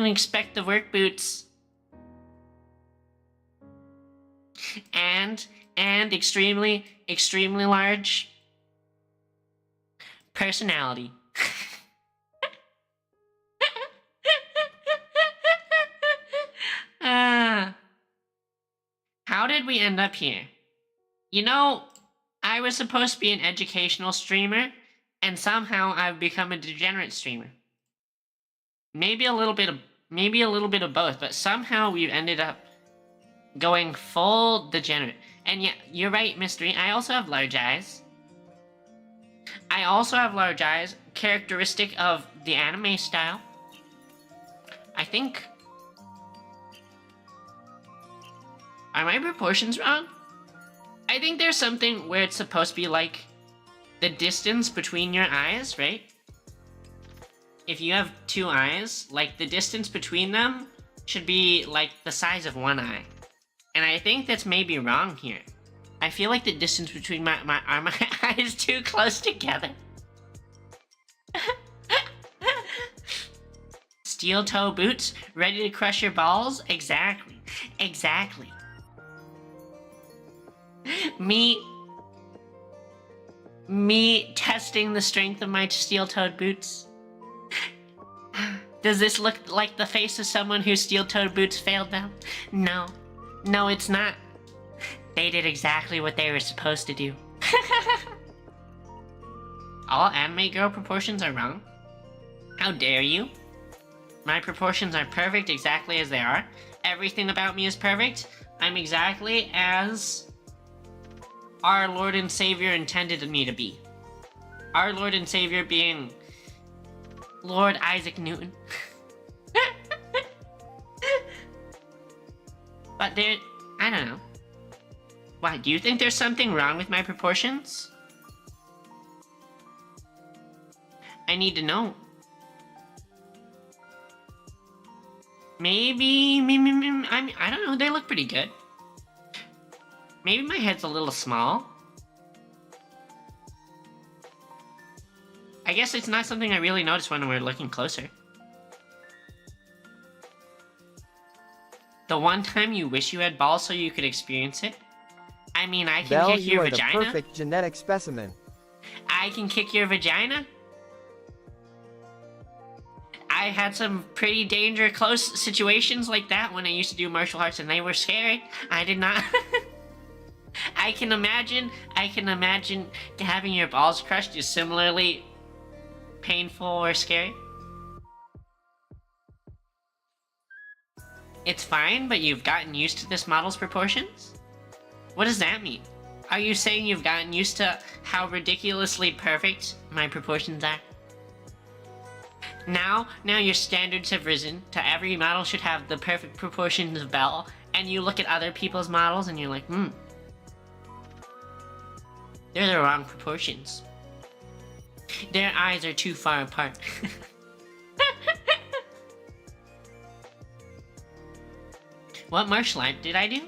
expect the work boots. And extremely large personality. How did we end up here? You know, I was supposed to be an educational streamer, and somehow I've become a degenerate streamer. Maybe a little bit of both, but somehow we've ended up going full degenerate. And yeah, you're right, Mystery. I also have large eyes. Characteristic of the anime style. I think... Are my proportions wrong? I think there's something where it's supposed to be like the distance between your eyes, right? If you have two eyes, like the distance between them should be like the size of one eye. And I think that's maybe wrong here. I feel like the distance between my eyes too close together. Steel toe boots, ready to crush your balls? Exactly. Me testing the strength of my steel-toed boots. Does this look like the face of someone whose steel-toed boots failed them? No, it's not. They did exactly what they were supposed to do. All anime girl proportions are wrong? How dare you? My proportions are perfect exactly as they are. Everything about me is perfect. I'm exactly as our Lord and Savior intended me to be. Our Lord and Savior being Lord Isaac Newton. But I don't know. Why, do you think there's something wrong with my proportions? I need to know. Maybe, I don't know, they look pretty good. Maybe my head's a little small. I guess it's not something I really notice when we're looking closer. The one time you wish you had balls so you could experience it? I mean, I can Belle, kick your vagina. You are the perfect genetic specimen. I can kick your vagina? I had some pretty close situations like that when I used to do martial arts, and they were scary. I did not... I can imagine having your balls crushed is similarly painful or scary. it's fine, but you've gotten used to this model's proportions? What does that mean? Are you saying you've gotten used to how ridiculously perfect my proportions are? Now your standards have risen to every model should have the perfect proportions of Belle, and you look at other people's models and you're like, they're the wrong proportions. Their eyes are too far apart. What martial art did I do?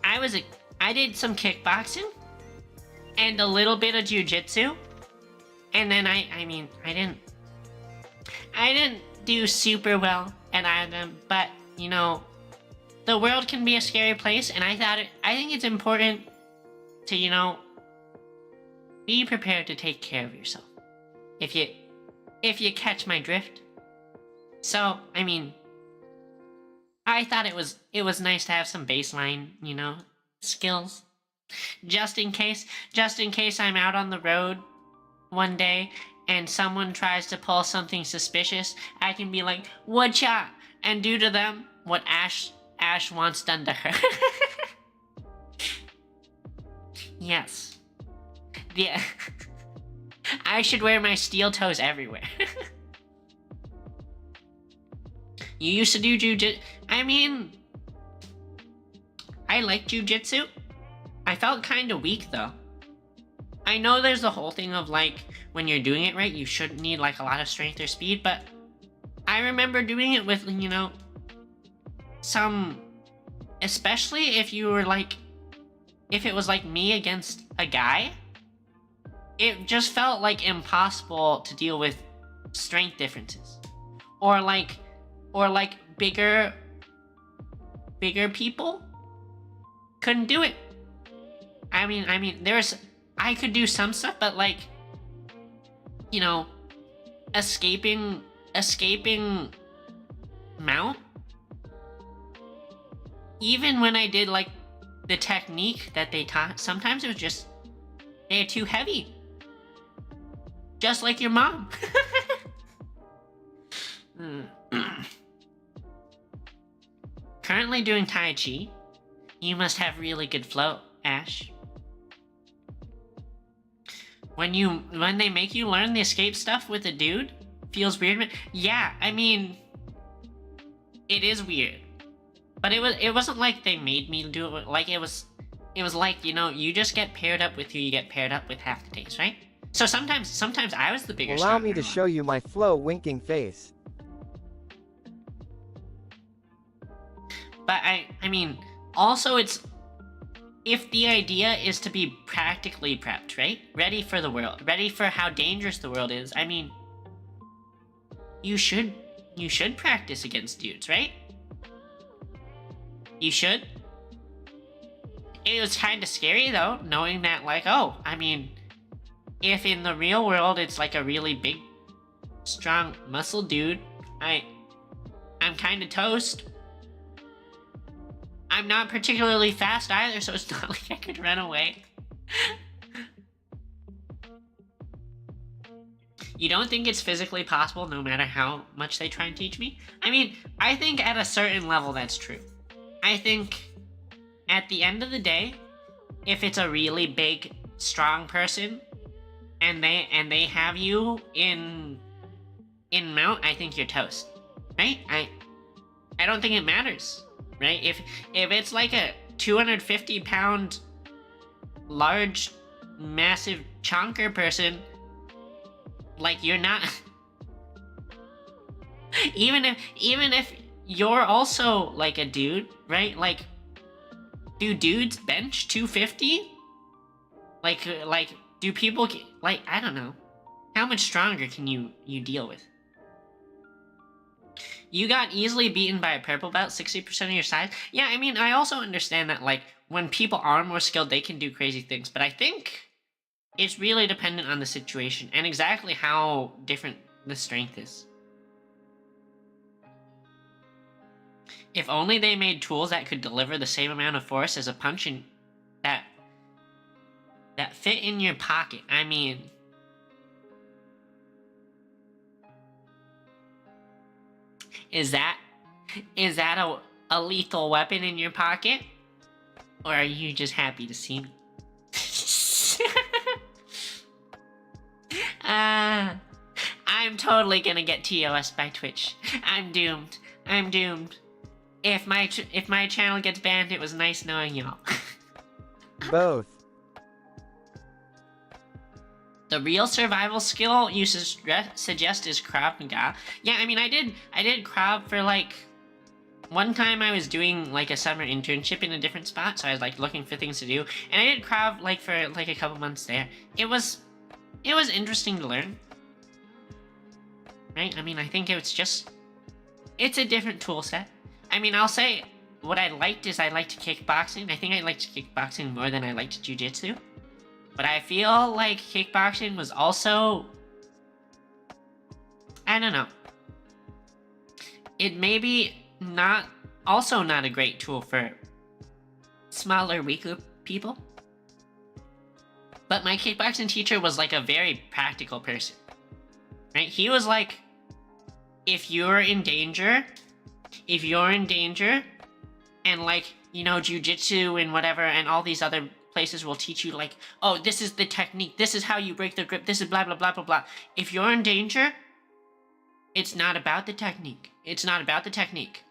I did some kickboxing and a little bit of jiu-jitsu, and then I didn't do super well at either of them, but you know, the world can be a scary place, and I think it's important to, you know, be prepared to take care of yourself. If you catch my drift. So, I mean, I thought it was nice to have some baseline, you know, skills. Just in case I'm out on the road one day and someone tries to pull something suspicious, I can be like, "Woodshot," and do to them what Ash wants done to her. Yes. Yeah. I should wear my steel toes everywhere. You used to do jujitsu. I mean, I like jujitsu. I felt kind of weak though. I know there's the whole thing of like, when you're doing it right, you shouldn't need like a lot of strength or speed, but I remember doing it with, you know, some, especially if you were like, if it was like me against a guy, it just felt like impossible to deal with strength differences. Or like bigger people couldn't do it. I mean, I could do some stuff, but like, you know, escaping mount. Even when I did like the technique that they taught, sometimes it was just, they're too heavy. Just like your mom. Currently doing Tai Chi. You must have really good flow, Ash. When they make you learn the escape stuff with a dude, feels weird. Yeah, I mean, it is weird. But it wasn't like they made me do it. Like it was like, you know, you just get paired up with who you get paired up with half the days, right? So sometimes I was the bigger. Allow me to show you my flow winking face. But I mean, also it's, if the idea is to be practically prepped, right? Ready for the world, ready for how dangerous the world is. I mean, you should practice against dudes, right? You should. It was kind of scary though, knowing that like, oh, I mean, if in the real world it's like a really big, strong muscle dude, I'm kind of toast. I'm not particularly fast either, so it's not like I could run away. You don't think it's physically possible no matter how much they try and teach me? I mean, I think at a certain level that's true. I think at the end of the day, if it's a really big, strong person and they have you in mount, I think you're toast. Right? I don't think it matters. Right? If it's like a 250-pound large massive chonker person, like you're not even if you're also like a dude, right? Like, do dudes bench 250? Like do people like, I don't know. How much stronger can you deal with? You got easily beaten by a purple belt 60% of your size? Yeah, I mean, I also understand that, like, when people are more skilled, they can do crazy things. But I think it's really dependent on the situation and exactly how different the strength is. If only they made tools that could deliver the same amount of force as a punch and that fit in your pocket. I mean... Is that a lethal weapon in your pocket? Or are you just happy to see me? I'm totally gonna get TOS by Twitch. I'm doomed. I'm doomed. If my channel gets banned, it was nice knowing y'all. Both. The real survival skill you suggest is Krav Maga. Yeah, I mean, I did Krav for like... One time I was doing like a summer internship in a different spot, so I was like looking for things to do, and I did Krav like for like a couple months there. It was interesting to learn. Right? I mean, I think it's a different tool set. I mean, I'll say what I liked is I liked kickboxing. I think I liked kickboxing more than I liked jiu-jitsu. But I feel like kickboxing was also... I don't know. It may be not a great tool for smaller, weaker people. But my kickboxing teacher was like a very practical person. Right? He was like, if you're in danger, and like, you know, jiu-jitsu and whatever, and all these other places will teach you like, oh, this is the technique, this is how you break the grip, this is blah, blah, blah, blah, blah. If you're in danger, it's not about the technique. It's not about the technique.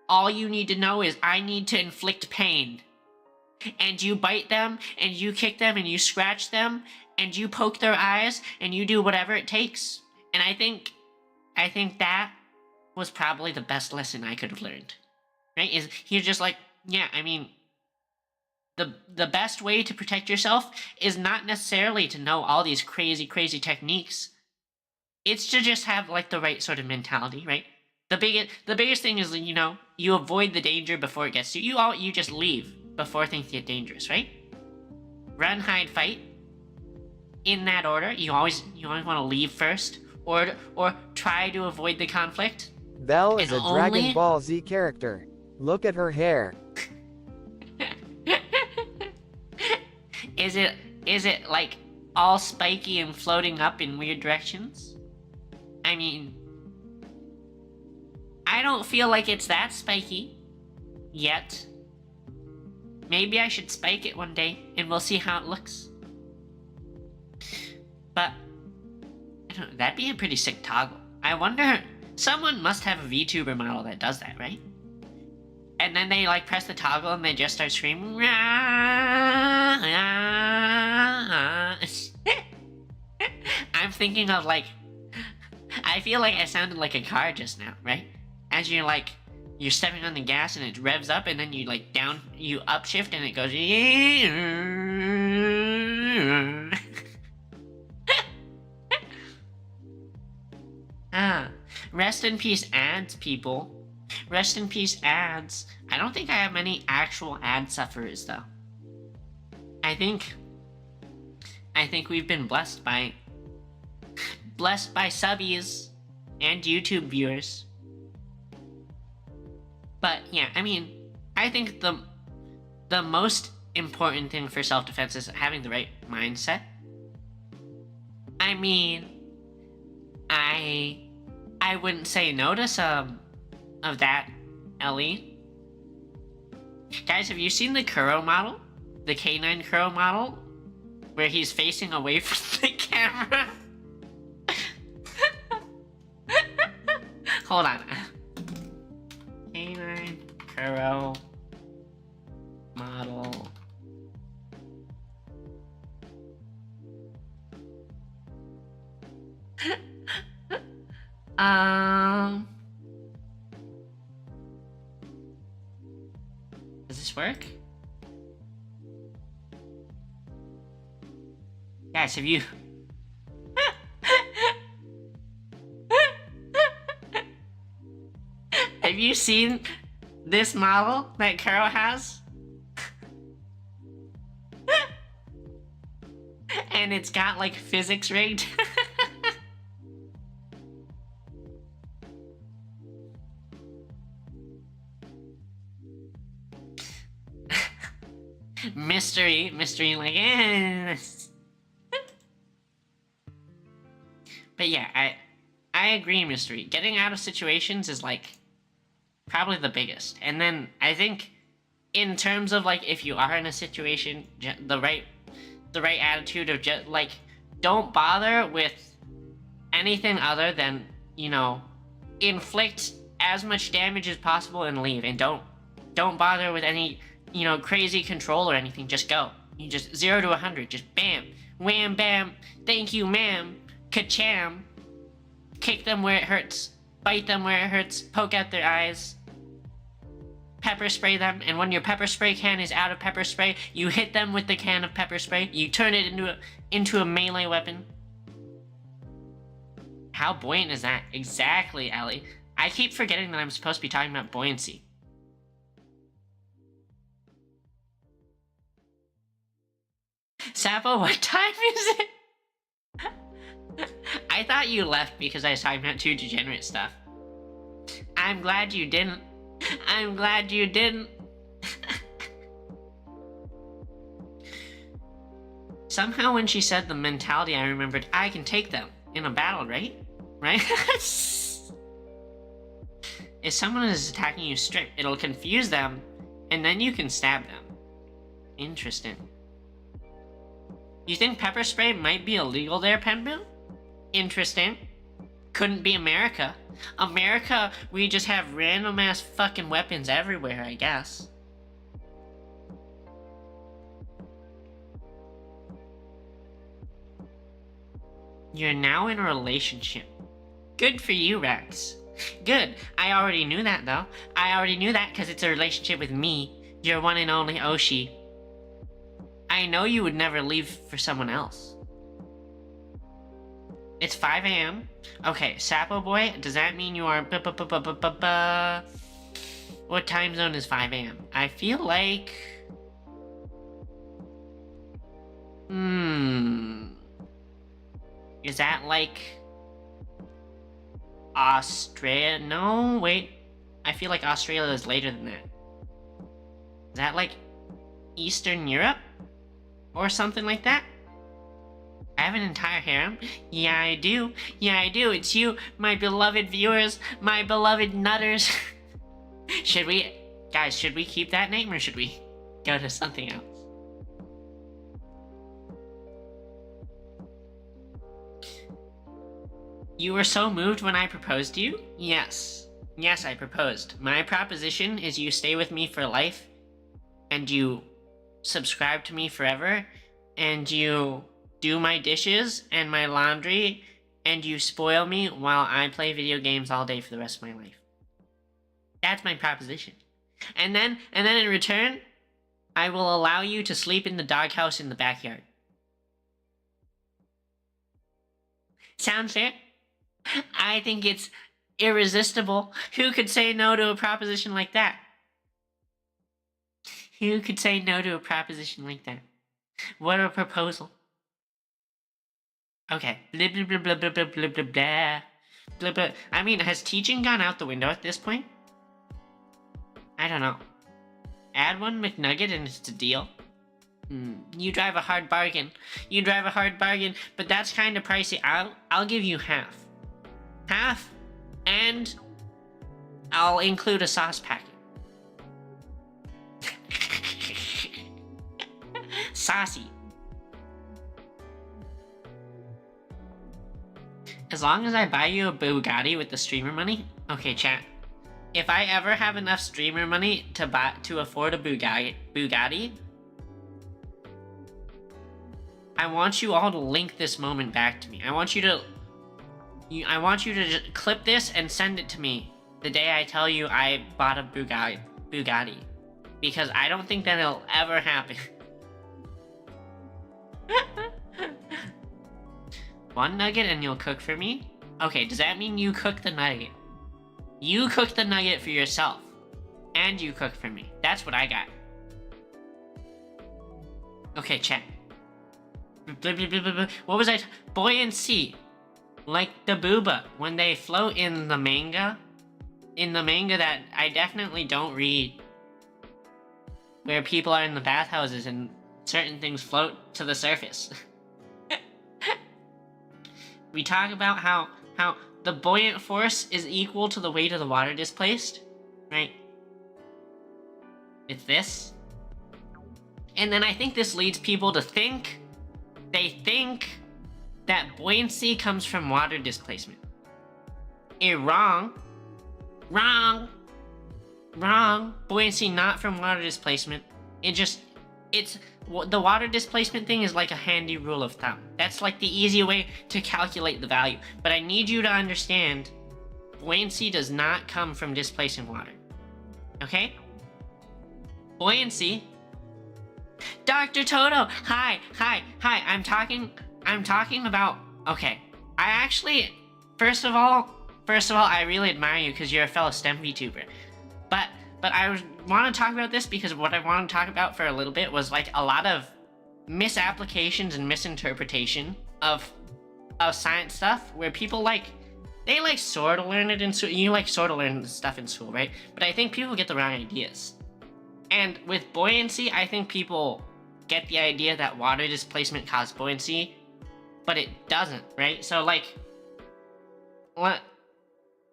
All you need to know is I need to inflict pain. And you bite them, and you kick them, and you scratch them, and you poke their eyes, and you do whatever it takes. And I think that was probably the best lesson I could have learned. Right? Is you're just like, yeah, I mean, the best way to protect yourself is not necessarily to know all these crazy, crazy techniques. It's to just have like the right sort of mentality, right? The biggest thing is, you know, you avoid the danger before it gets to you. You just leave before things get dangerous, right? Run, hide, fight. In that order. You always want to leave first, or try to avoid the conflict. Belle is a Dragon Ball Z character. Look at her hair. Is it like all spiky and floating up in weird directions? I mean, I don't feel like it's that spiky yet. Maybe I should spike it one day and we'll see how it looks. But I don't know, that'd be a pretty sick toggle. I wonder, someone must have a VTuber model that does that, right? And then they like press the toggle and they just start screaming. I'm thinking of like, I feel like I sounded like a car just now, right? As you're stepping on the gas and it revs up, and then you like you upshift and it goes. Rest in peace ads, people. Rest in peace ads. I don't think I have many actual ad sufferers though. I think we've been blessed by subbies and YouTube viewers. But yeah, I mean, I think the most important thing for self-defense is having the right mindset. I mean, I wouldn't say no to some of that, Ellie. Guys, have you seen the Kuro model? The K9 Kuro model? Where he's facing away from the camera? Hold on. K9 Kuro model. Does this work? Guys, have you... Have you seen this model that Kuro has? And it's got like physics rigged. Mystery, like, But yeah, I agree, Mystery. Getting out of situations is like Probably the biggest. And then I think in terms of like if you are in a situation, the right attitude of just like don't bother with anything other than, you know, inflict as much damage as possible and leave, and don't bother with any, you know, crazy control or anything. Just go. You just 0 to 100, just bam, wham, bam, thank you, ma'am, ka-cham. Kick them where it hurts, bite them where it hurts, poke out their eyes, pepper spray them, and when your pepper spray can is out of pepper spray, you hit them with the can of pepper spray, you turn it into a melee weapon. How buoyant is that? Exactly, Ellie. I keep forgetting that I'm supposed to be talking about buoyancy. Sapo, what time is it? I thought you left because I was talking about too degenerate stuff. I'm glad you didn't. I'm glad you didn't. Somehow when she said the mentality, I remembered I can take them in a battle, right? Right? If someone is attacking you straight, it'll confuse them, and then you can stab them. Interesting. You think pepper spray might be illegal there, Penbu? Interesting. Couldn't be America. America, we just have random ass fucking weapons everywhere, I guess. You're now in a relationship. Good for you, Rex. Good. I already knew that, though. I already knew that because it's a relationship with me, your one and only Oshi. I know you would never leave for someone else. It's 5 a.m. Okay, Sapo boy, does that mean you are What time zone is 5 a.m.? I feel like... Is that like... Australia? No, wait. I feel like Australia is later than that. Is that like Eastern Europe? Or something like that? I have an entire harem? Yeah, I do. Yeah, I do. It's you, my beloved viewers, my beloved nutters. Should we... Guys, should we keep that name or should we go to something else? You were so moved when I proposed to you? Yes. Yes, I proposed. My proposition is you stay with me for life, and you subscribe to me forever, and you do my dishes and my laundry, and you spoil me while I play video games all day for the rest of my life. That's my proposition. And then in return, I will allow you to sleep in the doghouse in the backyard. Sound fair? I think it's irresistible. Who could say no to a proposition like that? Who could say no to a proposition like that? What a proposal. Okay. Blah, blah, blah, blah, blah, blah, blah, blah, blah. Blah, blah. I mean, has teaching gone out the window at this point? I don't know. Add one McNugget and it's a deal. You drive a hard bargain. You drive a hard bargain, but that's kind of pricey. I'll give you half. Half, and I'll include a sauce packet. Saucy. As long as I buy you a Bugatti with the streamer money. Okay, chat. If I ever have enough streamer money to afford a Bugatti, I want you all to link this moment back to me. I want you to just clip this and send it to me the day I tell you I bought a Bugatti. Because I don't think that it'll ever happen. One nugget and you'll cook for me? Okay, does that mean you cook the nugget? You cook the nugget for yourself. And you cook for me. That's what I got. Okay, chat. What was I? Buoyancy. Like the booba. When they float in the manga. In the manga that I definitely don't read. Where people are in the bathhouses and certain things float to the surface. We talk about how the buoyant force is equal to the weight of the water displaced. right? It's this. And then I think this leads people to think, they think that buoyancy comes from water displacement. Wrong. Wrong. Wrong. Buoyancy not from water displacement. It's the water displacement thing is like a handy rule of thumb. That's like the easy way to calculate the value. But I need you to understand, buoyancy does not come from displacing water. Okay? Buoyancy. Dr. Toto, hi. I'm talking about, okay. I actually, first of all, I really admire you because you're a fellow STEM VTuber. But I want to talk about this because what I want to talk about for a little bit was like a lot of misapplications and misinterpretation of science stuff where people they sort of learn it in school. You sort of learn stuff in school, right? But I think people get the wrong ideas. And with buoyancy, I think people get the idea that water displacement caused buoyancy, but it doesn't, right? So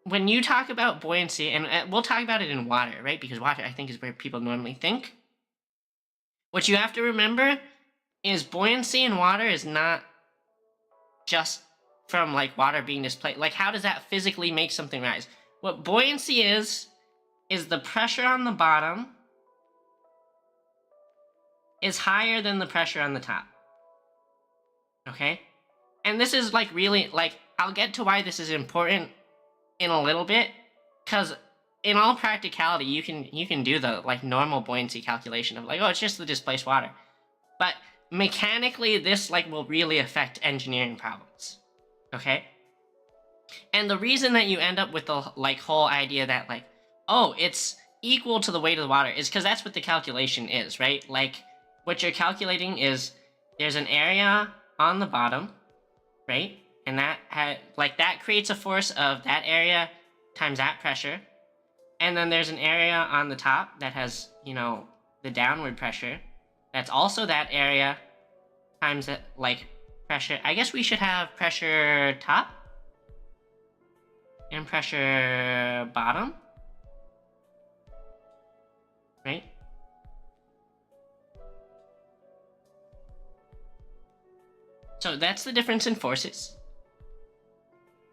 when you talk about buoyancy, and we'll talk about it in water, right? Because water, I think, is where people normally think. What you have to remember is buoyancy in water is not just from water being displaced. How does that physically make something rise? What buoyancy is the pressure on the bottom is higher than the pressure on the top. Okay? And this is really, I'll get to why this is important in a little bit, because in all practicality, you can do the normal buoyancy calculation of oh, it's just the displaced water. But mechanically, this will really affect engineering problems. Okay? And the reason that you end up with the whole idea that oh, it's equal to the weight of the water is because that's what the calculation is, right? What you're calculating is there's an area on the bottom, right? And that that creates a force of that area times that pressure. And then there's an area on the top that has, the downward pressure. That's also that area times pressure. I guess we should have pressure top and pressure bottom, right? So that's the difference in forces.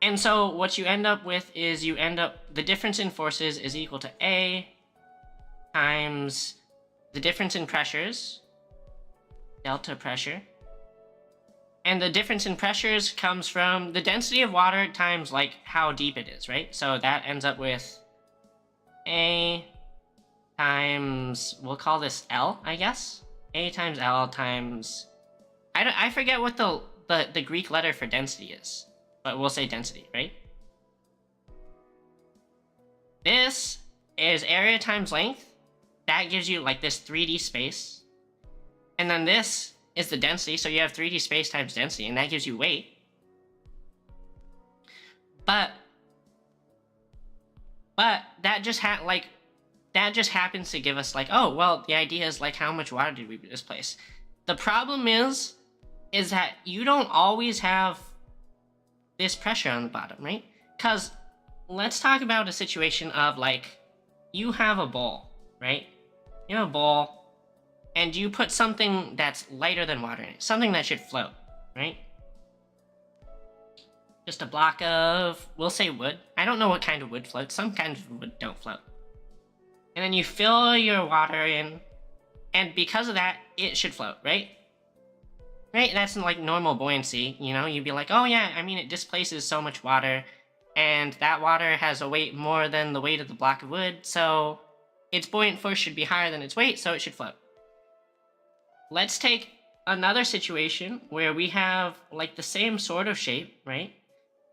And so what you end up with is the difference in forces is equal to A times the difference in pressures, delta pressure. And the difference in pressures comes from the density of water times how deep it is, right? So that ends up with A times, we'll call this L, I guess. A times L times, I forget what the Greek letter for density is, but we'll say density, right? This is area times length. That gives you this 3D space. And then this is the density, so you have 3D space times density, and that gives you weight. But that just happens to give us oh, well, the idea is how much water did we displace? The problem is that you don't always have this pressure on the bottom, right? Because let's talk about a situation of you have a bowl, right? You have a bowl, and you put something that's lighter than water in it, something that should float, right? Just a block of, we'll say wood. I don't know what kind of wood floats. Some kinds of wood don't float. And then you fill your water in, and because of that, it should float, right? Right? That's normal buoyancy, You'd be oh yeah, it displaces so much water, and that water has a weight more than the weight of the block of wood, so its buoyant force should be higher than its weight, so it should float. Let's take another situation where we have the same sort of shape, right?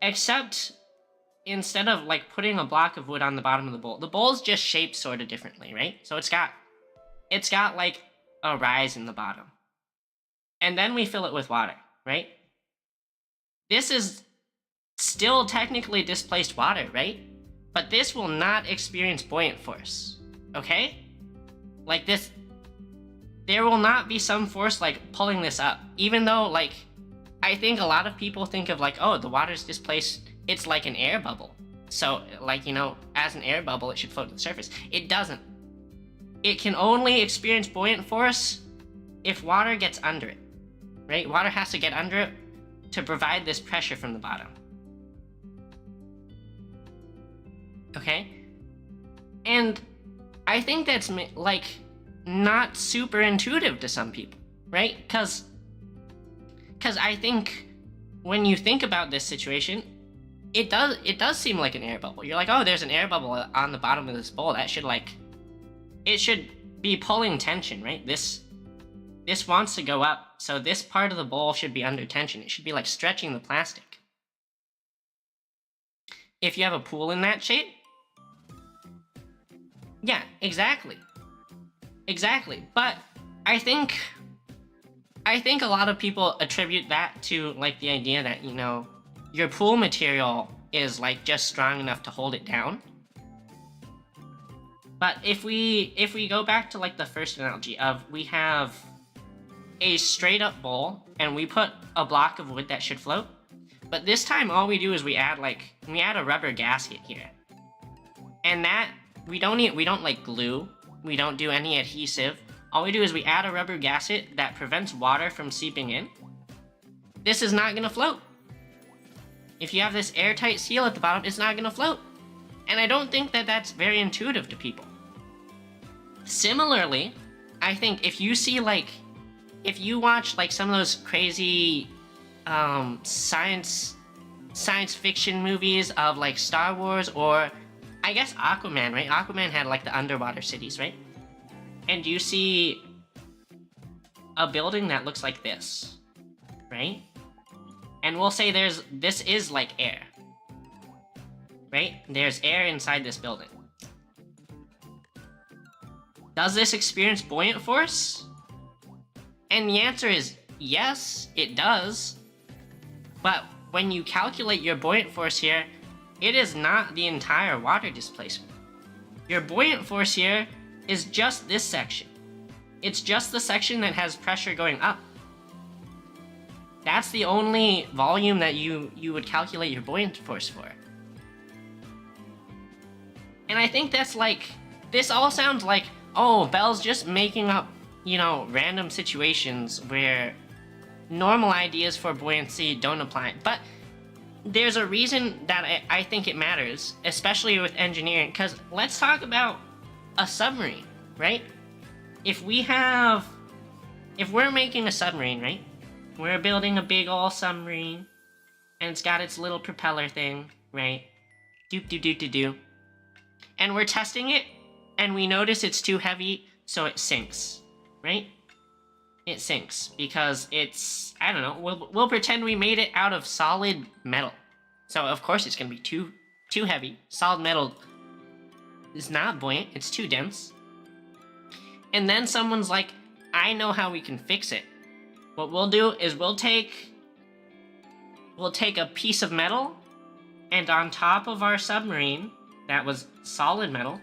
Except instead of putting a block of wood on the bottom of the bowl's just shaped sort of differently, right? So it's got a rise in the bottom. And then we fill it with water, right? This is still technically displaced water, right? But this will not experience buoyant force, okay? This, there will not be some force pulling this up, even though I think a lot of people think of oh, the water's displaced, it's like an air bubble, So, like, you know, as an air bubble, it should float to the surface. It doesn't. It can only experience buoyant force if water gets under it, right? Water has to get under it to provide this pressure from the bottom. Okay? And I think that's, like, not super intuitive to some people, right? Because I think when you think about this situation, it does seem like an air bubble. You're like, oh, there's an air bubble on the bottom of this bowl. That should, like, it should be pulling tension, right? This wants to go up, so this part of the bowl should be under tension. It should be like stretching the plastic. If you have a pool in that shape, yeah, exactly. But I think a lot of people attribute that to, like, the idea that, you know, your pool material is, like, just strong enough to hold it down. But if we go back to, like, the first analogy of we have a straight up bowl and we put a block of wood that should float, but this time all we do is we add a rubber gasket here. And that we don't like glue, we don't do any adhesive. All we do is we add a rubber gasket that prevents water from seeping in. This is not gonna float. If you have this airtight seal at the bottom, it's not gonna float. And I don't think that that's very intuitive to people. Similarly, I think if you watch, like, some of those crazy science fiction movies of, like, Star Wars, or I guess Aquaman, right? Aquaman had, like, the underwater cities, right? And you see a building that looks like this, right? And we'll say this is like air, right? There's air inside this building. Does this experience buoyant force? And the answer is yes, it does. But when you calculate your buoyant force here, it is not the entire water displacement. Your buoyant force here is just this section. It's just the section that has pressure going up. That's the only volume that you would calculate your buoyant force for. And I think that's, like, this all sounds like, oh, Bell's just making up, you know, random situations where normal ideas for buoyancy don't apply. But there's a reason that I think it matters, especially with engineering, because let's talk about a submarine, right? If we're making a submarine, right? We're building a big ol' submarine, and it's got its little propeller thing, right? Doop. And we're testing it, and we notice it's too heavy, so it sinks, right? It sinks because it's, I don't know, we'll pretend we made it out of solid metal. So of course it's gonna be too heavy. Solid metal is not buoyant, it's too dense. And then someone's like, I know how we can fix it. What we'll do is we'll take a piece of metal, and on top of our submarine that was solid metal,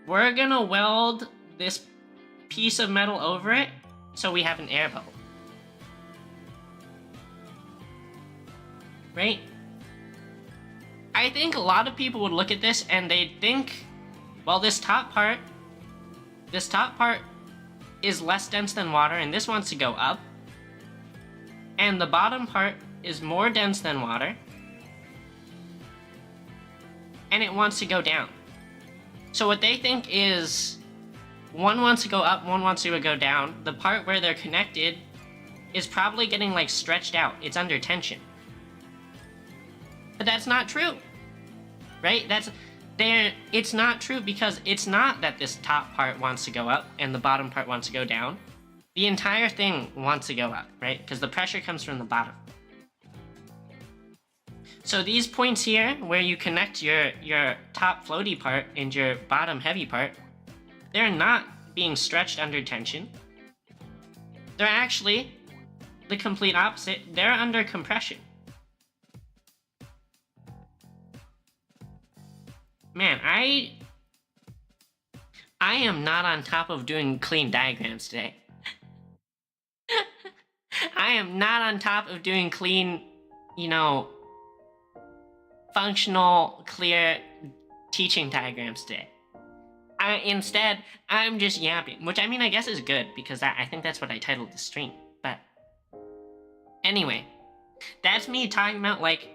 we're gonna weld this piece of metal over it so we have an air bubble. Right? I think a lot of people would look at this and they'd think, well, this top part is less dense than water and this wants to go up. And the bottom part is more dense than water and it wants to go down. So what they think is, one wants to go up, one wants to go down. The part where they're connected is probably getting, like, stretched out. It's under tension. But that's not true, right? It's not true because it's not that this top part wants to go up and the bottom part wants to go down. The entire thing wants to go up, right? Because the pressure comes from the bottom. So these points here, where you connect your top floaty part and your bottom heavy part, they're not being stretched under tension. They're actually the complete opposite. They're under compression. Man, I am not on top of doing clean diagrams today. I am not on top of doing clean, you know, functional, clear teaching diagrams today. Instead, I'm just yapping, which I mean, I guess is good because I think that's what I titled the stream. But anyway, that's me talking about, like,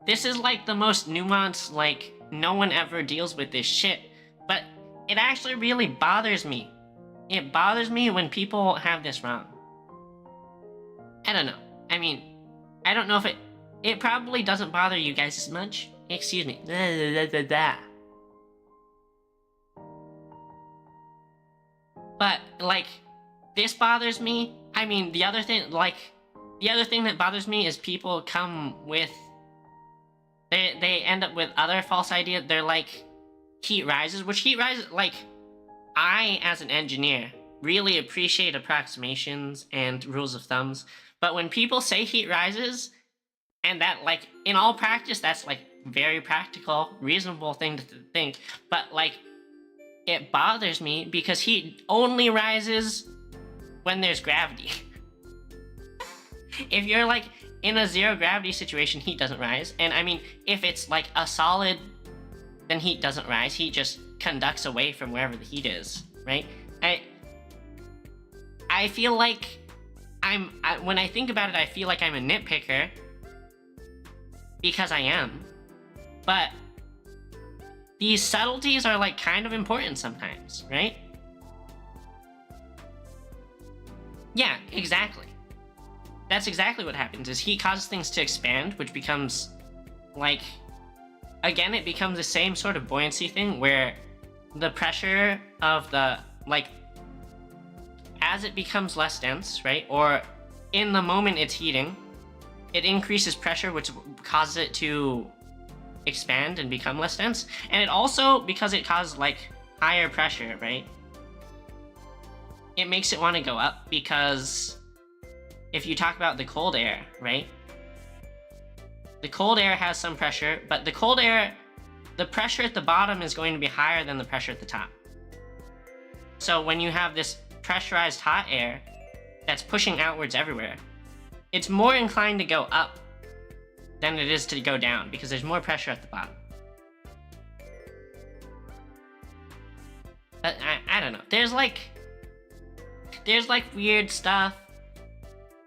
this is like the most nuanced, like, no one ever deals with this shit, but it actually really bothers me. It bothers me when people have this wrong. I don't know. I mean, I don't know if it probably doesn't bother you guys as much. Excuse me. But, like, this bothers me. I mean, the other thing that bothers me is people come with... They end up with other false ideas. They're like, heat rises, which heat rises, like, I, as an engineer, really appreciate approximations and rules of thumbs. But when people say heat rises, and that, like, in all practice, that's, like, very practical, reasonable thing to think. But, like, it bothers me because heat only rises when there's gravity. If you're, like, in a zero gravity situation, heat doesn't rise. And I mean, if it's like a solid, then heat doesn't rise. Heat just conducts away from wherever the heat is, right? I feel like when I think about it, I feel like I'm a nitpicker because I am. But these subtleties are, like, kind of important sometimes, right? Yeah, exactly. That's exactly what happens, is heat causes things to expand, which becomes, like, again, it becomes the same sort of buoyancy thing where the pressure of the, like, as it becomes less dense, right, or in the moment it's heating, it increases pressure, which causes it to expand and become less dense. And it also, because it causes, like, higher pressure, right, it makes it want to go up, because if you talk about the cold air, right, the cold air has some pressure, but the cold air, the pressure at the bottom is going to be higher than the pressure at the top. So when you have this pressurized hot air that's pushing outwards everywhere, it's more inclined to go up than it is to go down because there's more pressure at the bottom. But I don't know. There's like weird stuff,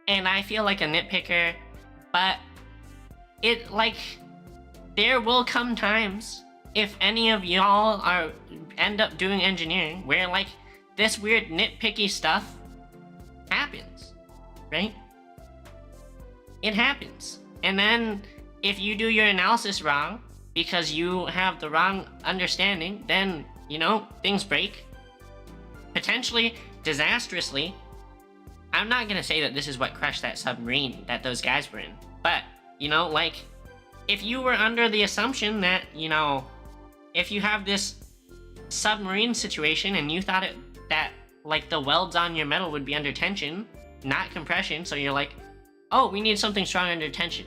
and I feel like a nitpicker, but it, like, there will come times, if any of y'all end up doing engineering, where, like, this weird nitpicky stuff happens, right? It happens. And then, if you do your analysis wrong, because you have the wrong understanding, then, you know, things break. Potentially, disastrously. I'm not gonna say that this is what crushed that submarine that those guys were in, but, you know, like, if you were under the assumption that, you know, if you have this submarine situation and you thought that, like, the welds on your metal would be under tension, not compression, so you're like, oh, we need something strong under tension,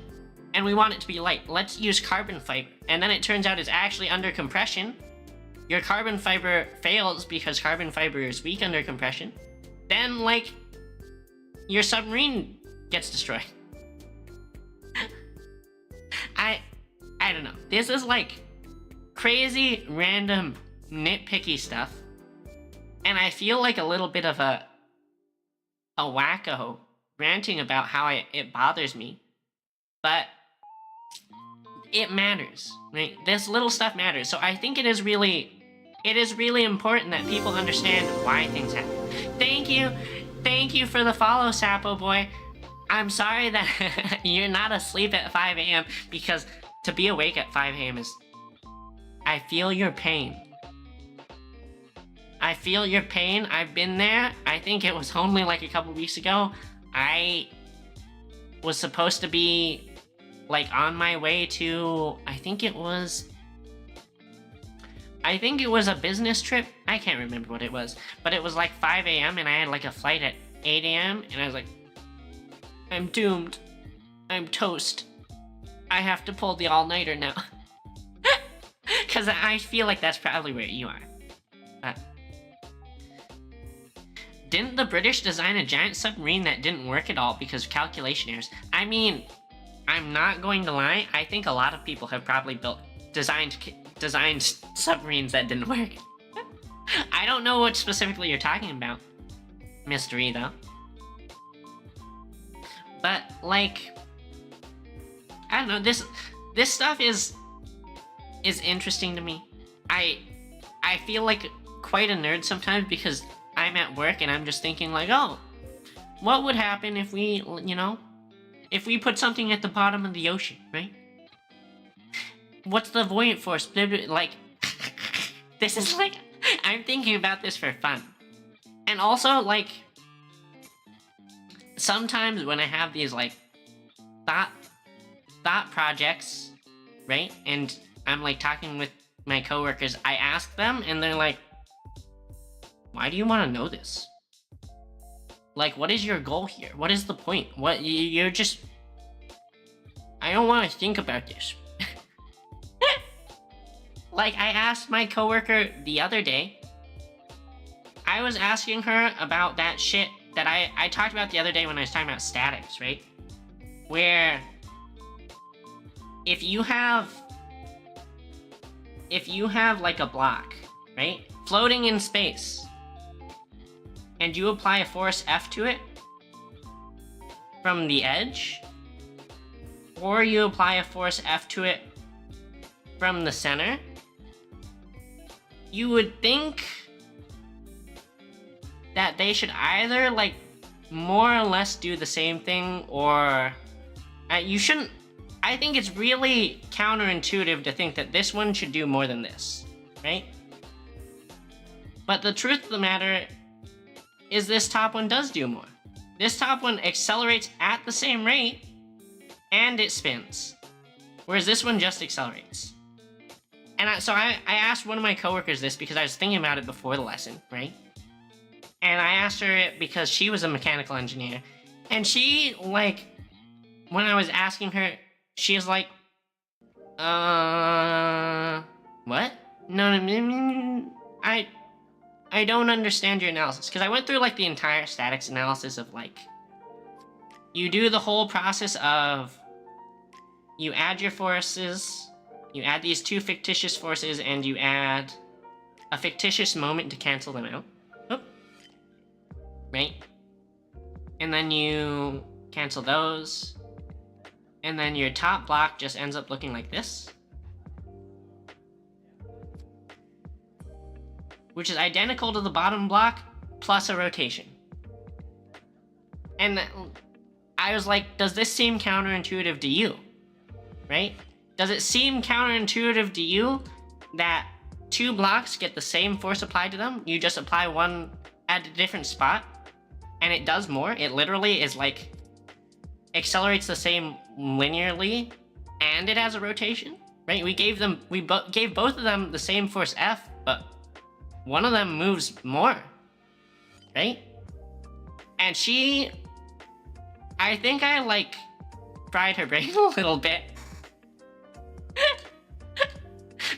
and we want it to be light, let's use carbon fiber, and then it turns out it's actually under compression, your carbon fiber fails because carbon fiber is weak under compression, then, like, your submarine gets destroyed. I don't know. This is, like, crazy, random, nitpicky stuff. And I feel like a little bit of a wacko ranting about how it bothers me. But it matters, right? This little stuff matters. So I think it is really important that people understand why things happen. Thank you for the follow, Sapo boy. I'm sorry that you're not asleep at 5 a.m. because to be awake at 5 a.m. is... I feel your pain. I feel your pain. I've been there. I think it was only like a couple weeks ago. I was supposed to be, like, on my way to... I think it was a business trip. I can't remember what it was. But it was like 5 a.m. and I had, like, a flight at 8 a.m. and I was like, I'm doomed. I'm toast. I have to pull the all-nighter now. Because I feel like that's probably where you are. Didn't the British design a giant submarine that didn't work at all because of calculation errors? I mean, I'm not going to lie, I think a lot of people have probably designed submarines that didn't work. I don't know what specifically you're talking about, Mystery, though. But, like, I don't know, this stuff is interesting to me. I feel like quite a nerd sometimes because I'm at work and I'm just thinking like, oh, what would happen if we, if we put something at the bottom of the ocean, right? What's the buoyant force? Like, this is like, I'm thinking about this for fun. And also, like, sometimes when I have these, like, thought projects, right? And I'm, like, talking with my coworkers, I ask them, and they're like, why do you want to know this? Like, what is your goal here? What is the point? What, you're just... I don't want to think about this. Like, I asked my coworker the other day, I was asking her about that shit that I talked about the other day when I was talking about statics, right? Where if you have like a block, right? Floating in space, and you apply a force F to it from the edge, or you apply a force F to it from the center, you would think that they should either, like, more or less do the same thing, or you shouldn't. I think it's really counterintuitive to think that this one should do more than this, right? But the truth of the matter is this top one does do more. This top one accelerates at the same rate, and it spins, whereas this one just accelerates. And so I asked one of my coworkers this because I was thinking about it before the lesson, right? And I asked her it because she was a mechanical engineer. And she, like, when I was asking her, she was like, what? No, I don't understand your analysis. Because I went through, like, the entire statics analysis of, like, you do the whole process of, you add your forces, you add these two fictitious forces, and you add a fictitious moment to cancel them out. Right? And then you cancel those. And then your top block just ends up looking like this. Which is identical to the bottom block, plus a rotation. And I was like, does this seem counterintuitive to you? Right? Does it seem counterintuitive to you that two blocks get the same force applied to them? You just apply one at a different spot, and it does more. It literally is like accelerates the same linearly, and it has a rotation, right? We gave both of them the same force F, but one of them moves more, right? And I think I, like, fried her brain a little bit.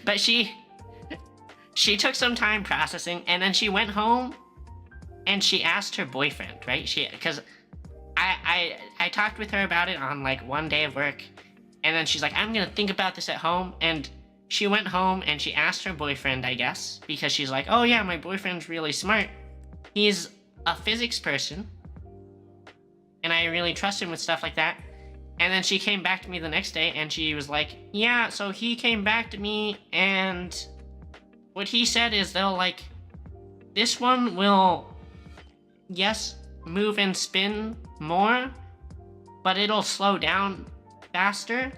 But she took some time processing, and then she went home and she asked her boyfriend, right? Because I talked with her about it on, like, one day of work, and then she's like, I'm gonna think about this at home. And she went home and she asked her boyfriend, I guess, because she's like, oh yeah, my boyfriend's really smart. He's a physics person, and I really trust him with stuff like that. And then she came back to me the next day and she was like, yeah, so he came back to me, and what he said is they'll, like, this one will, yes, move and spin more, but it'll slow down faster.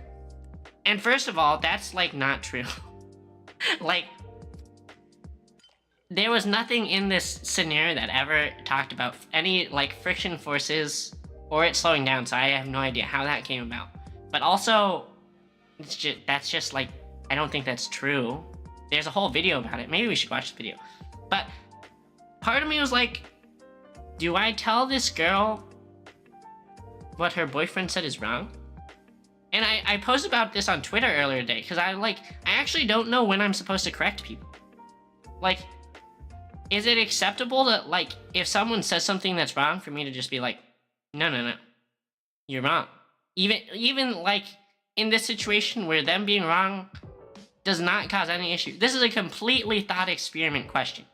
And first of all, that's, like, not true. Like, there was nothing in this scenario that ever talked about any, like, friction forces or it slowing down, so I have no idea how that came about. But also, that's just, like, I don't think that's true. There's a whole video about it. Maybe we should watch the video. But part of me was like, do I tell this girl what her boyfriend said is wrong? And I posted about this on Twitter earlier today, because I actually don't know when I'm supposed to correct people. Like, is it acceptable to, like, if someone says something that's wrong, for me to just be like, no, you're wrong. Even like in this situation where them being wrong does not cause any issue. This is a completely thought experiment question.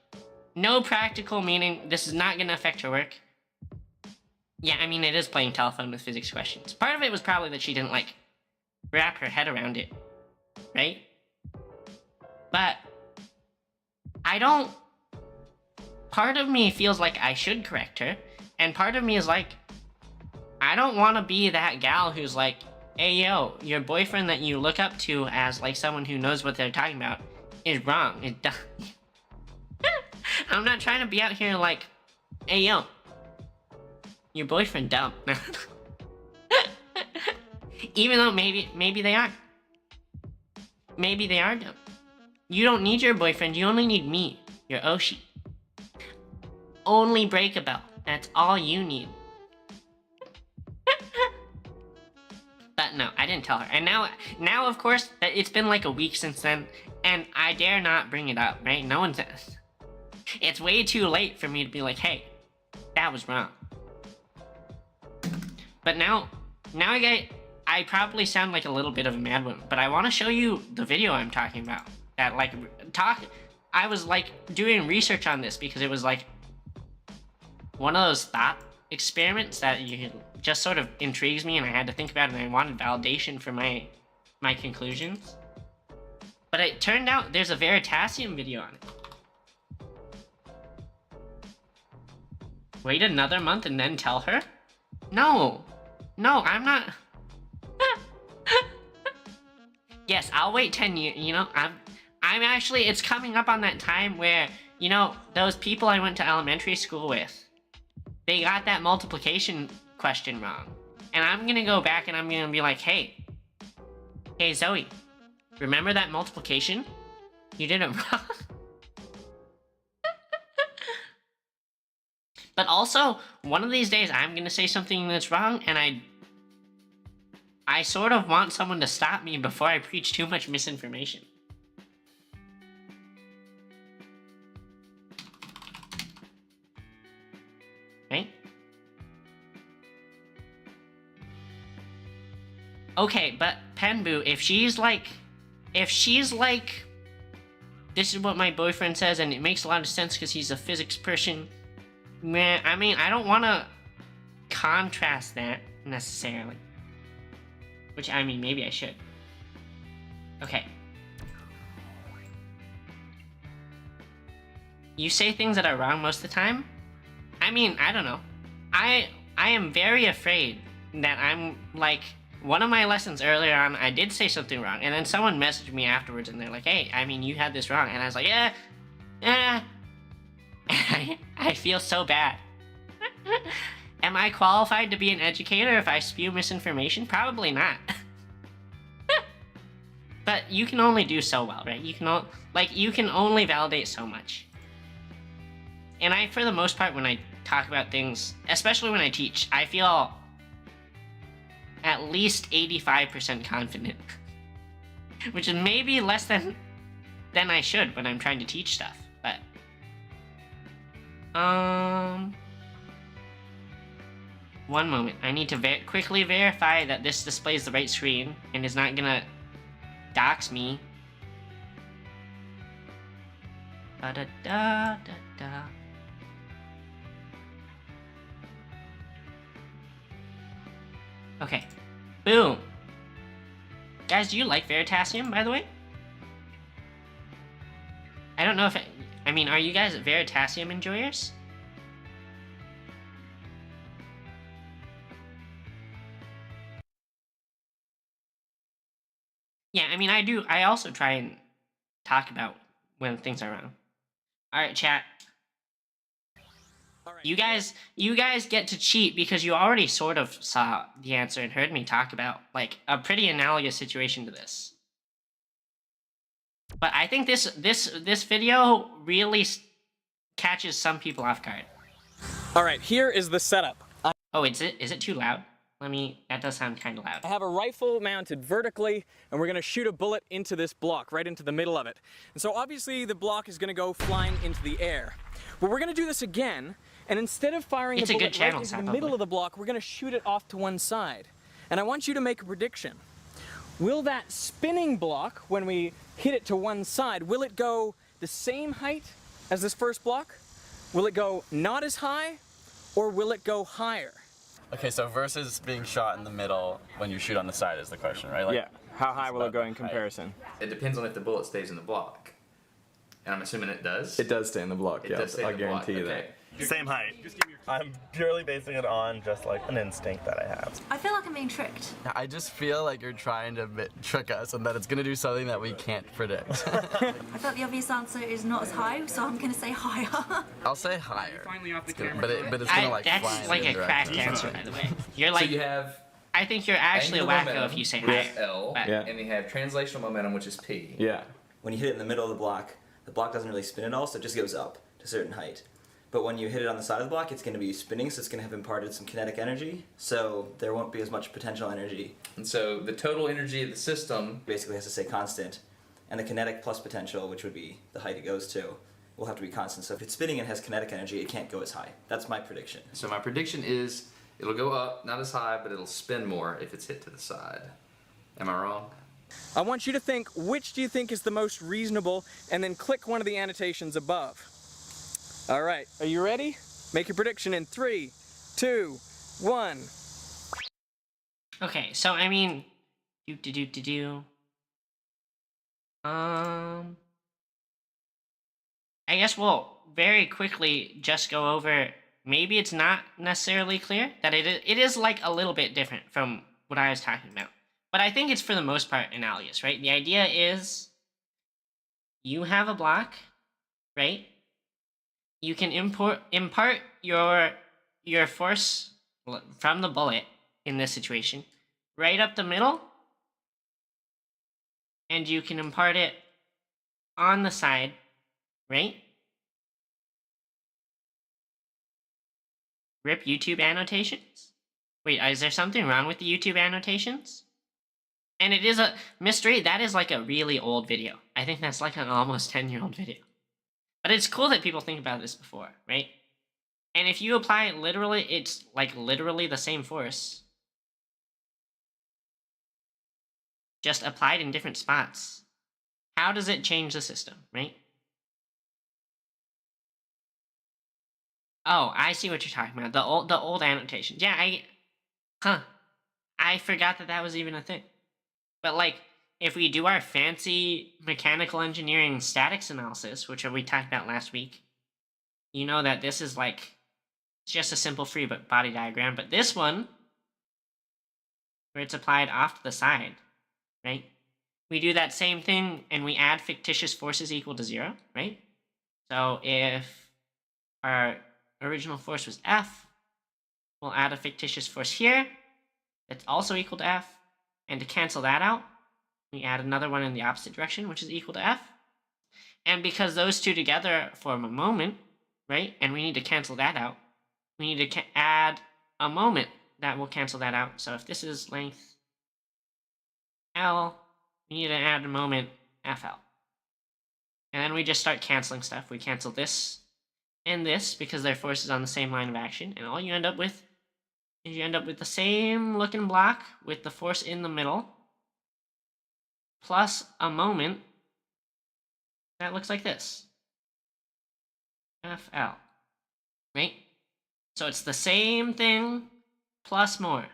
No practical meaning. This is not going to affect her work. Yeah, I mean, it is playing telephone with physics questions. Part of it was probably that she didn't, like, wrap her head around it. Right? But I don't... Part of me feels like I should correct her. And part of me is like, I don't want to be that gal who's like, hey, yo, your boyfriend that you look up to as, like, someone who knows what they're talking about is wrong. I'm not trying to be out here like, hey, yo, your boyfriend dumb. Even though maybe they are. Maybe they are dumb. You don't need your boyfriend, you only need me, your Oshi. Only break a bell. That's all you need. But no, I didn't tell her. And now of course, it's been like a week since then, and I dare not bring it up, right? No one's... It's way too late for me to be like, hey, that was wrong. But now I probably sound like a little bit of a mad woman, but I want to show you the video I'm talking about. That, like, I was, like, doing research on this because it was, like, one of those thought experiments that you just sort of intrigues me, and I had to think about it, and I wanted validation for my conclusions. But it turned out there's a Veritasium video on it. Wait another month and then tell her? No, I'm not. Yes, I'll wait 10 years. You know, I'm actually. It's coming up on that time where, you know, those people I went to elementary school with, they got that multiplication question wrong. And I'm gonna go back and I'm gonna be like, hey Zoe, remember that multiplication? You did it wrong. But also, one of these days I'm gonna say something that's wrong, and I sort of want someone to stop me before I preach too much misinformation. Right? Okay, but Penboo, if she's like, this is what my boyfriend says and it makes a lot of sense because he's a physics person, man, I mean, I don't want to contrast that necessarily. Which, I mean, maybe I should. Okay. You say things that are wrong most of the time? I mean, I don't know. I am very afraid that I'm, like, one of my lessons earlier on, I did say something wrong, and then someone messaged me afterwards, and they're like, hey, I mean, you had this wrong, and I was like, yeah. I feel so bad. Am I qualified to be an educator if I spew misinformation? Probably not. But you can only do so well, right? You can only validate so much. And I, for the most part, when I talk about things, especially when I teach, I feel at least 85% confident. Which is maybe less than I should when I'm trying to teach stuff, but... One moment. I need to quickly verify that this displays the right screen and is not gonna dox me. Da-da-da-da-da. Okay. Boom. Guys, do you like Veritasium, by the way? I don't know if I mean, are you guys Veritasium enjoyers? Yeah, I mean, I do. I also try and talk about when things are wrong. Alright, chat. All right. You guys get to cheat because you already sort of saw the answer and heard me talk about, like, a pretty analogous situation to this. But I think this video really catches some people off guard. All right, here is the setup. Oh, is it too loud? That does sound kind of loud. I have a rifle mounted vertically, and we're gonna shoot a bullet into this block, right into the middle of it. And so obviously the block is gonna go flying into the air. But we're gonna do this again, and instead of firing the bullet right into the middle of the block, we're gonna shoot it off to one side. and I want you to make a prediction. Will that spinning block, when we hit it to one side, will it go the same height as this first block? Will it go not as high, or will it go higher? Okay, so versus being shot in the middle when you shoot on the side is the question, right? Like, Yeah. How high will it go in comparison? It depends on if the bullet stays in the block. And I'm assuming it does? It does stay in the block, It yeah. does stay in I'll the block, guarantee you okay. Same height. I'm purely basing it on just like an instinct that I have. I feel like I'm being tricked. I just feel like you're trying to trick us and that it's going to do something that we can't predict. I thought the obvious answer is not as high, so I'm going to say higher. I'll say higher. Finally off the camera. But it's going to like fly That's in like the a cracked direction. answer, by the way. You're like, So you have I think you're actually a angular wacko momentum, if you say which higher. is L, but- Yeah. and you have translational momentum, which is P. Yeah. When you hit it in the middle of the block doesn't really spin at all, so it just goes up to a certain height. But when you hit it on the side of the block, it's going to be spinning, so it's going to have imparted some kinetic energy, so there won't be as much potential energy. And so the total energy of the system, Basically has to stay constant, and the kinetic plus potential, which would be the height it goes to, will have to be constant. So if it's spinning and has kinetic energy, it can't go as high. That's my prediction. so my prediction is it'll go up, not as high, but it'll spin more if it's hit to the side. Am I wrong? I want you to think, which do you think is the most reasonable, and then click one of the annotations above. All right, are you ready? Make your prediction in 3, 2, 1. Okay, so I mean, I guess we'll very quickly just go over. Maybe it's not necessarily clear that it is like a little bit different from what I was talking about, but I think it's for the most part analogous, right? The idea is you have a block, right? You can impart your force from the bullet in this situation right up the middle, and you can impart it on the side, right? Rip YouTube annotations? Wait, is there something wrong with the YouTube annotations? And it is a mystery. That is like a really old video. I think that's like an almost 10-year-old video. But it's cool that people think about this before, right? And if you apply it literally, it's like literally the same force, just applied in different spots. How does it change the system, right? Oh, I see what you're talking about. The old annotations. Yeah, I forgot that was even a thing. But like, if we do our fancy mechanical engineering statics analysis, which we talked about last week, you know that this is like, it's just a simple free body diagram. But this one, where it's applied off to the side, right? We do that same thing and we add fictitious forces equal to 0, right? So if our original force was F, we'll add a fictitious force here that's also equal to F, and to cancel that out, we add another one in the opposite direction, which is equal to F. And because those two together form a moment, right, and we need to cancel that out, we need to add a moment that will cancel that out. So if this is length L, we need to add a moment FL. And then we just start canceling stuff. We cancel this and this because their force is on the same line of action, and all you end up with is you end up with the same looking block with the force in the middle plus a moment that looks like this. FL. Right? So it's the same thing plus more.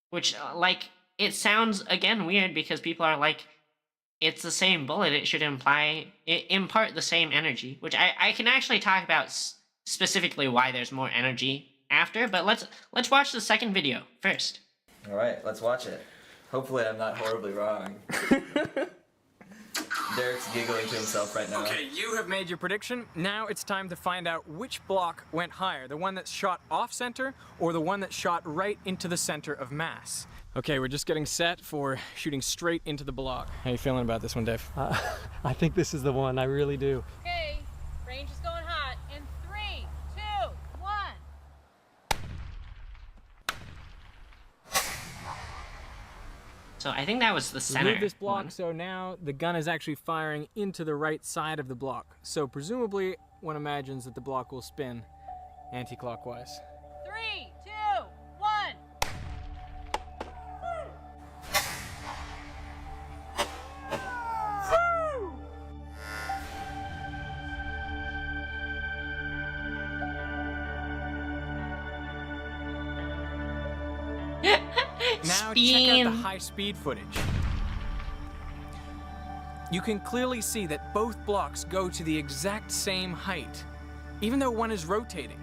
Which, like, it sounds, again, weird because people are like, it's the same bullet, it should impart the same energy, which I can actually talk about specifically why there's more energy after, but let's watch the second video first. All right, let's watch it. Hopefully I'm not horribly wrong. Derek's giggling to himself right now. Okay, you have made your prediction. Now it's time to find out which block went higher, the one that's shot off center or the one that shot right into the center of mass. Okay, we're just getting set for shooting straight into the block. How you feeling about this one, Dave? I think this is the one, I really do. Okay, range is going hot in 3, 2, 1. So I think that was the center Move this block, one. so now the gun is actually firing into the right side of the block. So presumably one imagines that the block will spin anti-clockwise. 3, 2, 1. Now check out the high speed footage. You can clearly see that both blocks go to the exact same height, even though one is rotating.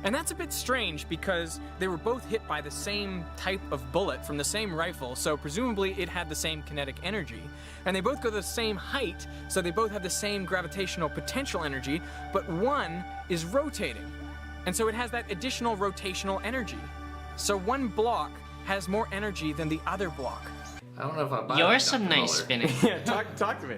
And that's a bit strange because they were both hit by the same type of bullet from the same rifle, so presumably it had the same kinetic energy. And they both go the same height, so they both have the same gravitational potential energy, but one is rotating. And so it has that additional rotational energy. So one block has more energy than the other block. I don't know if I buy You're that, some Dr. nice Muller. spinning. Yeah, talk to me.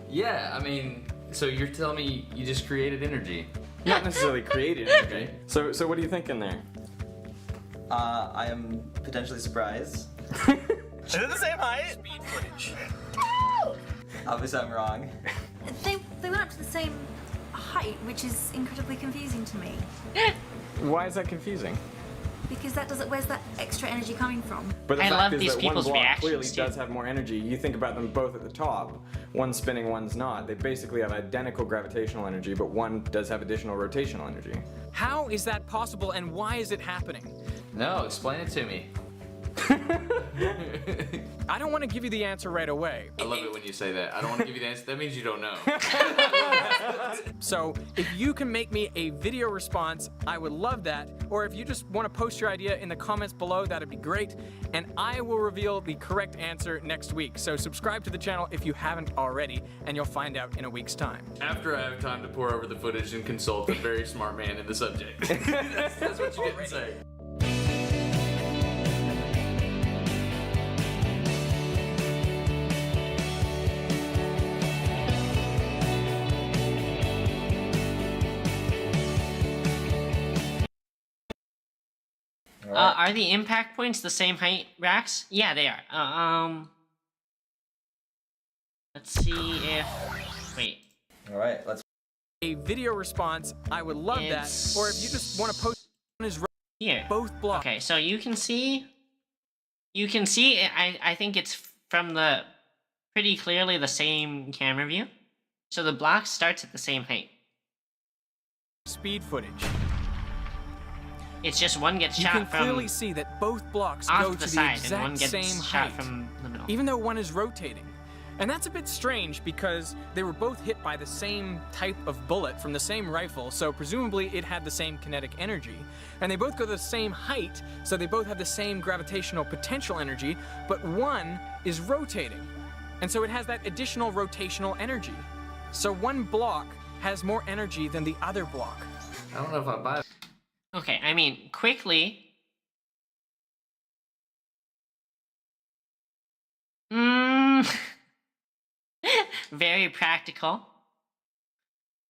Yeah, I mean, so you're telling me you just created energy? Not necessarily created energy. So what are you thinking there? I am potentially surprised. Is it the same height? Speed footage. Obviously, I'm wrong. They went up to the same height, which is incredibly confusing to me. Why is that confusing? Because that doesn't. Where's that extra energy coming from? But the I fact love is these that one people's block reactions, clearly too. does have more energy. You think about them both at the top. One's spinning, one's not. They basically have identical gravitational energy, but one does have additional rotational energy. How is that possible, and why is it happening? No, explain it to me. I don't want to give you the answer right away. I love it when you say that. I don't want to give you the answer. That means you don't know. So if you can make me a video response, I would love that. Or if you just want to post your idea in the comments below, that'd be great. And I will reveal the correct answer next week. So subscribe to the channel if you haven't already, and you'll find out in a week's time. After I have time to pour over the footage and consult a very smart man in the subject. That's what you get to say. Are the impact points the same height, Rax? Yeah, they are. Let's see if... Wait. Alright, let's. A video response, I would love that. Or if you just want to post on his Here. both blocks. Okay, so you can see... I think it's from the... Pretty clearly the same camera view. So the block starts at the same height. Speed footage. It's just one gets You shot can from clearly see that both blocks off go the to the side and one exact gets same shot height, from the middle. even though one is rotating. And that's a bit strange because they were both hit by the same type of bullet from the same rifle, so presumably it had the same kinetic energy. And they both go the same height, so they both have the same gravitational potential energy, but one is rotating. And so it has that additional rotational energy. So one block has more energy than the other block. I don't know if I buy it. Okay, I mean, quickly... Very practical.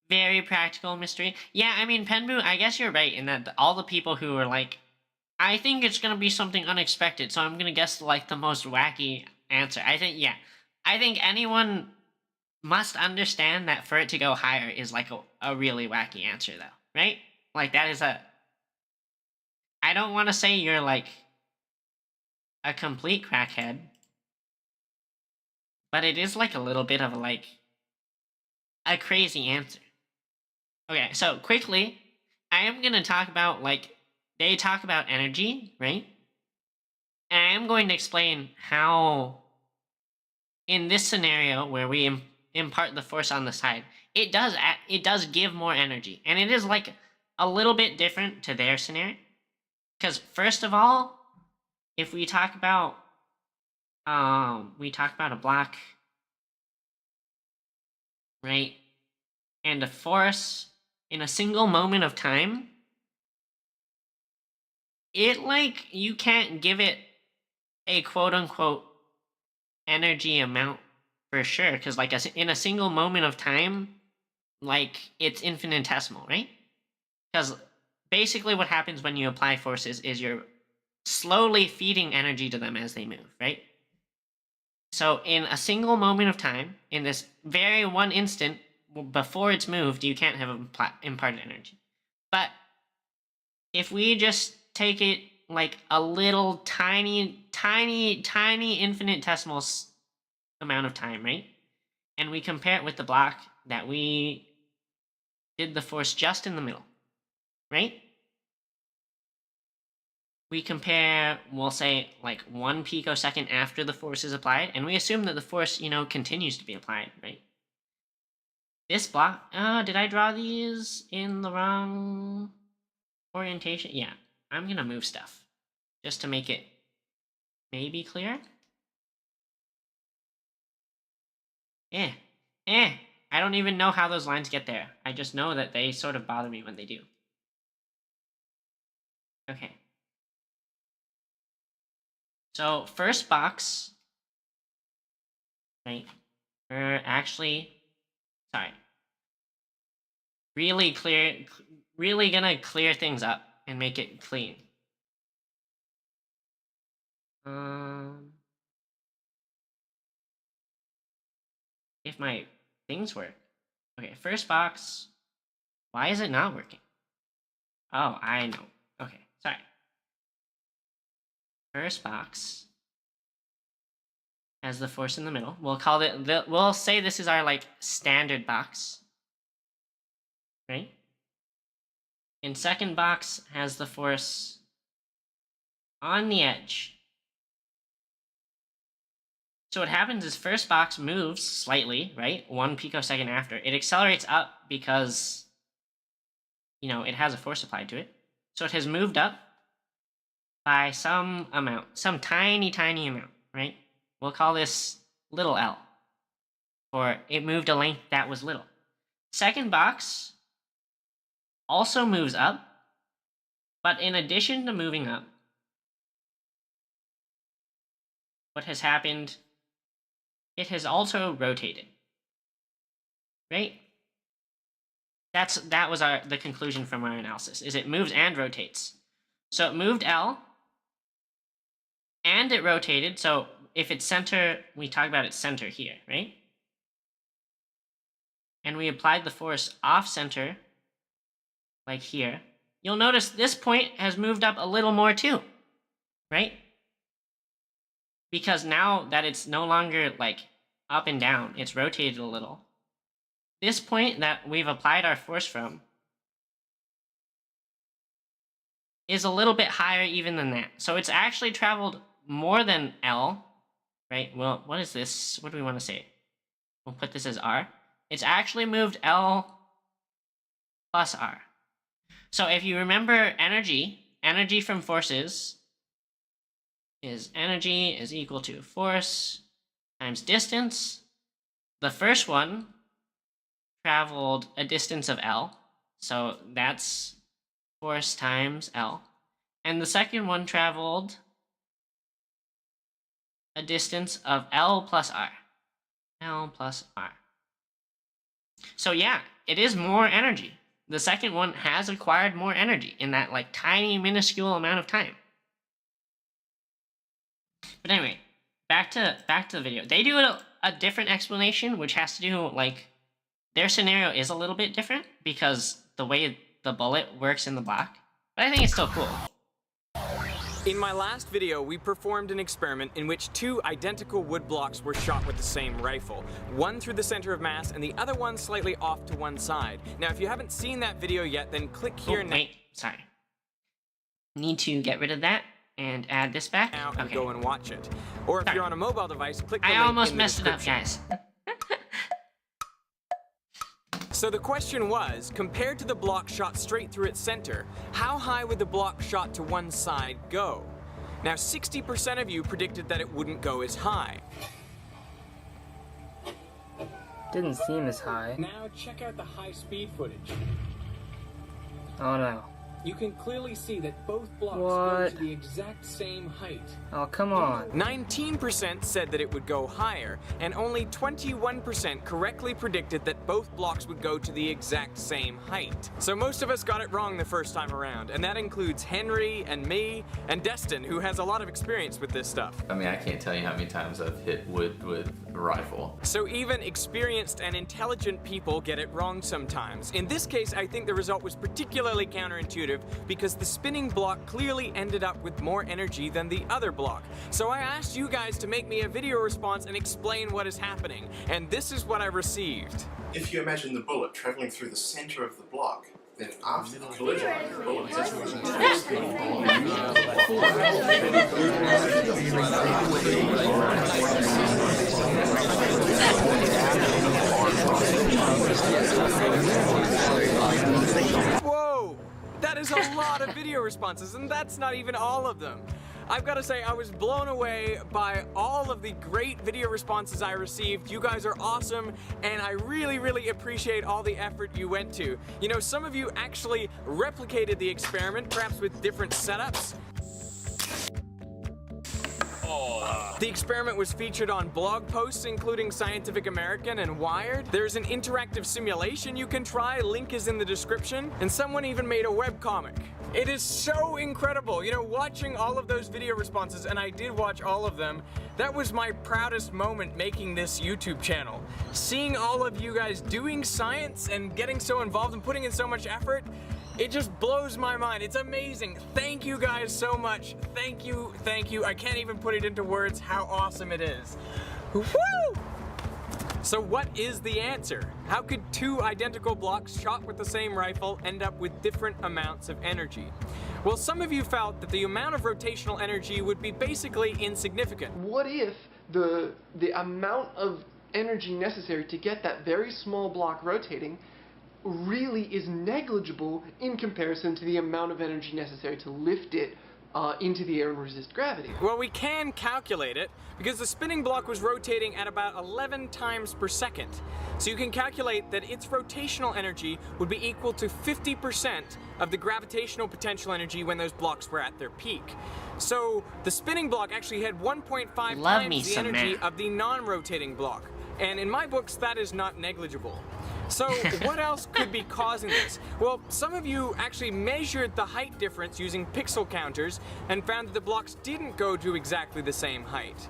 Very practical mystery. Yeah, I mean, Penbu, I guess you're right in that all the people who are like, I think it's gonna be something unexpected, so I'm gonna guess like the most wacky answer. I think anyone must understand that for it to go higher is like a really wacky answer though, right? Like that is I don't want to say you're like a complete crackhead, but it is like a little bit of like a crazy answer. Okay, so quickly, I am going to talk about like, they talk about energy, right? And I am going to explain how in this scenario where we impart the force on the side, it does give more energy. And it is like a little bit different to their scenario. Because first of all, if we talk about a block, right? And a force in a single moment of time, it like you can't give it a quote unquote energy amount for sure, because like in a single moment of time, like it's infinitesimal, right? Because basically what happens when you apply forces is you're slowly feeding energy to them as they move, right? So in a single moment of time, in this very one instant, before it's moved, you can't have imparted energy. But if we just take it like a little tiny infinitesimal amount of time, right? And we compare it with the block that we did the force just in the middle, right? we compare, we'll say, like 1 picosecond after the force is applied, and we assume that the force, you know, continues to be applied, right? This block, did I draw these in the wrong orientation? Yeah, I'm gonna move stuff just to make it maybe clear. I don't even know how those lines get there. I just know that they sort of bother me when they do. Okay. So first box, right? We're actually, sorry. Really gonna clear things up and make it clean. If my things work. Okay, first box. Why is it not working? Oh, I know. Okay, sorry. First box has the force in the middle. We'll call it, we'll say this is our like standard box. Right? And second box has the force on the edge. So what happens is first box moves slightly, right? 1 picosecond after. It accelerates up because, you know, it has a force applied to it. So it has moved up by some amount, some tiny amount, right? We'll call this little l. Or it moved a length that was little. Second box also moves up, but in addition to moving up, what has happened, it has also rotated, right? That was the conclusion from our analysis, is it moves and rotates. So it moved L, and it rotated, so if it's center, we talk about its center here, right? And we applied the force off center, like here. You'll notice this point has moved up a little more too, right? Because now that it's no longer like up and down, it's rotated a little. This point that we've applied our force from is a little bit higher even than that. So it's actually traveled more than L, right? Well, what is this? What do we want to say? We'll put this as R. It's actually moved L plus R. So if you remember energy from forces is energy is equal to force times distance. The first one traveled a distance of L, so that's force times L. And the second one traveled a distance of L plus R. L plus R. So yeah, it is more energy. The second one has acquired more energy in that like tiny minuscule amount of time. But anyway, back to the video. They do a different explanation, which has to do like their scenario is a little bit different because the way the bullet works in the block. But I think it's still cool. In my last video, we performed an experiment in which 2 identical wood blocks were shot with the same rifle. One through the center of mass and the other one slightly off to one side. Now, if you haven't seen that video yet, then click here now. Wait, sorry. Need to get rid of that and add this back. Now and go and watch it. Or if you're on a mobile device, click the link I almost in the messed it up, description. guys. So the question was, compared to the block shot straight through its center, how high would the block shot to one side go? Now 60% of you predicted that it wouldn't go as high. Didn't seem as high. Now check out the high-speed footage. Oh no. You can clearly see that both blocks go to the exact same height. Oh, come on. 19% said that it would go higher, and only 21% correctly predicted that both blocks would go to the exact same height. So most of us got it wrong the first time around, and that includes Henry and me and Destin, who has a lot of experience with this stuff. I mean, I can't tell you how many times I've hit wood with a rifle. So even experienced and intelligent people get it wrong sometimes. In this case, I think the result was particularly counterintuitive because the spinning block clearly ended up with more energy than the other block. So I asked you guys to make me a video response and explain what is happening, and this is what I received. If you imagine the bullet traveling through the center of the block, then after the collision, the bullet is Whoa! That is a lot of video responses, and that's not even all of them. I've got to say, I was blown away by all of the great video responses I received. You guys are awesome, and I really, really appreciate all the effort you went to. You know, some of you actually replicated the experiment, perhaps with different setups. The experiment was featured on blog posts including Scientific American and Wired. There's an interactive simulation you can try, link is in the description, and someone even made a webcomic. It is so incredible. You know, watching all of those video responses, and I did watch all of them, that was my proudest moment making this YouTube channel. Seeing all of you guys doing science and getting so involved and putting in so much effort, it just blows my mind. It's amazing. Thank you guys so much. Thank you, thank you. I can't even put it into words how awesome it is. Woo! So what is the answer? How could two identical blocks shot with the same rifle end up with different amounts of energy? Well, some of you felt that the amount of rotational energy would be basically insignificant. What if the amount of energy necessary to get that very small block rotating really is negligible in comparison to the amount of energy necessary to lift it into the air and resist gravity? Well, we can calculate it because the spinning block was rotating at about 11 times per second. So you can calculate that its rotational energy would be equal to 50% of the gravitational potential energy when those blocks were at their peak. So the spinning block actually had 1.5 times the energy of the non-rotating block. And in my books, that is not negligible. So what else could be causing this? Well, some of you actually measured the height difference using pixel counters and found that the blocks didn't go to exactly the same height.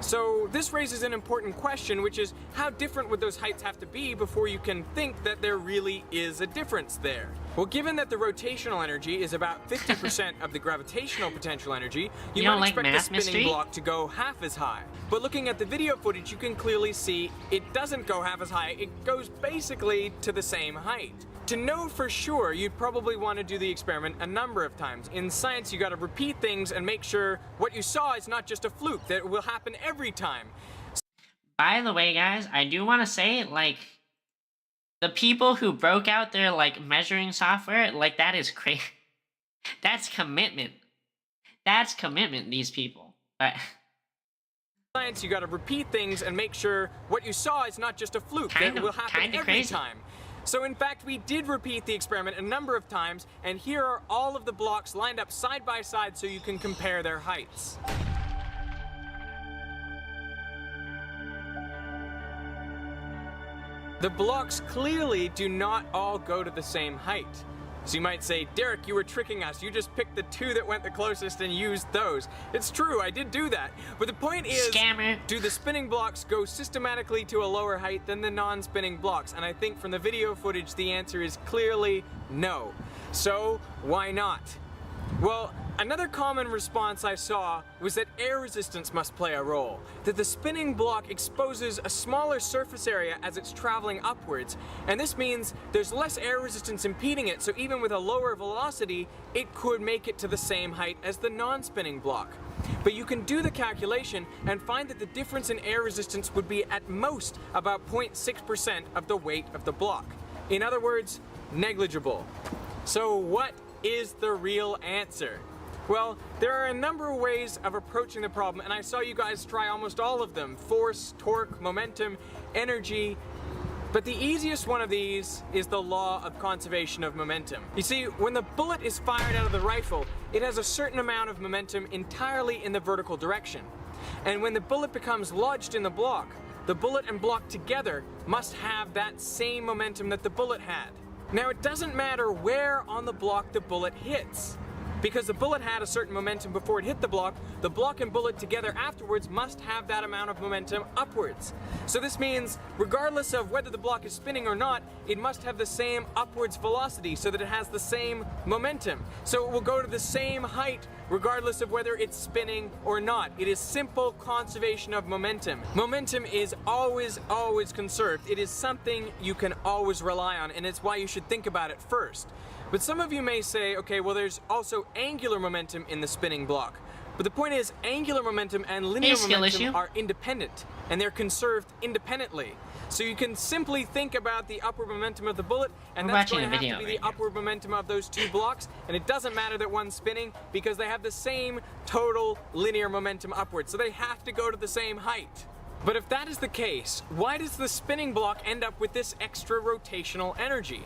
So this raises an important question, which is how different would those heights have to be before you can think that there really is a difference there? Well, given that the rotational energy is about 50% of the gravitational potential energy, you might expect the spinning block to go half as high. But looking at the video footage, you can clearly see it doesn't go half as high. It goes basically to the same height. To know for sure, you'd probably want to do the experiment a number of times. In science, you got to repeat things and make sure what you saw is not just a fluke, that it will happen every time. By the way, guys, I do want to say, like, the people who broke out their, like, measuring software, like, that is crazy. That's commitment. That's commitment, these people. But Science, you got to repeat things and make sure what you saw is not just a fluke, that it will happen every time. So in fact, we did repeat the experiment a number of times, and here are all of the blocks lined up side by side so you can compare their heights. The blocks clearly do not all go to the same height. So you might say, Derek, you were tricking us. You just picked the two that went the closest and used those. It's true, I did do that. But the point is, scammer. Do the spinning blocks go systematically to a lower height than the non-spinning blocks? And I think from the video footage, the answer is clearly no. So why not? Well, another common response I saw was that air resistance must play a role, that the spinning block exposes a smaller surface area as it's traveling upwards, and this means there's less air resistance impeding it, so even with a lower velocity, it could make it to the same height as the non-spinning block. But you can do the calculation and find that the difference in air resistance would be at most about 0.6% of the weight of the block. In other words, negligible. So what is the real answer? Well, there are a number of ways of approaching the problem, and I saw you guys try almost all of them: force, torque, momentum, energy. But the easiest one of these is the law of conservation of momentum. You see, when the bullet is fired out of the rifle, it has a certain amount of momentum entirely in the vertical direction. And when the bullet becomes lodged in the block, the bullet and block together must have that same momentum that the bullet had. Now, it doesn't matter where on the block the bullet hits. Because the bullet had a certain momentum before it hit the block and bullet together afterwards must have that amount of momentum upwards. So this means, regardless of whether the block is spinning or not, it must have the same upwards velocity so that it has the same momentum. So it will go to the same height regardless of whether it's spinning or not. It is simple conservation of momentum. Momentum is always, always conserved. It is something you can always rely on, and it's why you should think about it first. But some of you may say, okay, well there's also angular momentum in the spinning block. But the point is, angular momentum and linear momentum are independent, and they're conserved independently. So you can simply think about the upward momentum of the bullet, and that's going to have to be the upward momentum of those two blocks, and it doesn't matter that one's spinning because they have the same total linear momentum upward, so they have to go to the same height. But if that is the case, why does the spinning block end up with this extra rotational energy?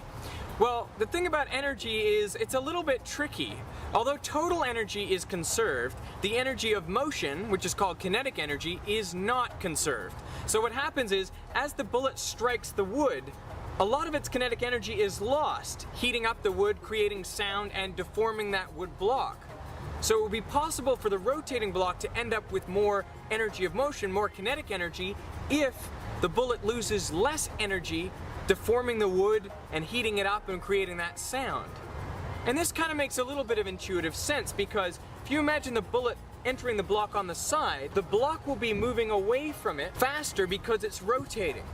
Well, the thing about energy is it's a little bit tricky. Although total energy is conserved, the energy of motion, which is called kinetic energy, is not conserved. So what happens is, as the bullet strikes the wood, a lot of its kinetic energy is lost, heating up the wood, creating sound, and deforming that wood block. So it would be possible for the rotating block to end up with more energy of motion, more kinetic energy, if the bullet loses less energy deforming the wood and heating it up and creating that sound. And this kind of makes a little bit of intuitive sense, because if you imagine the bullet entering the block on the side, the block will be moving away from it faster because it's rotating.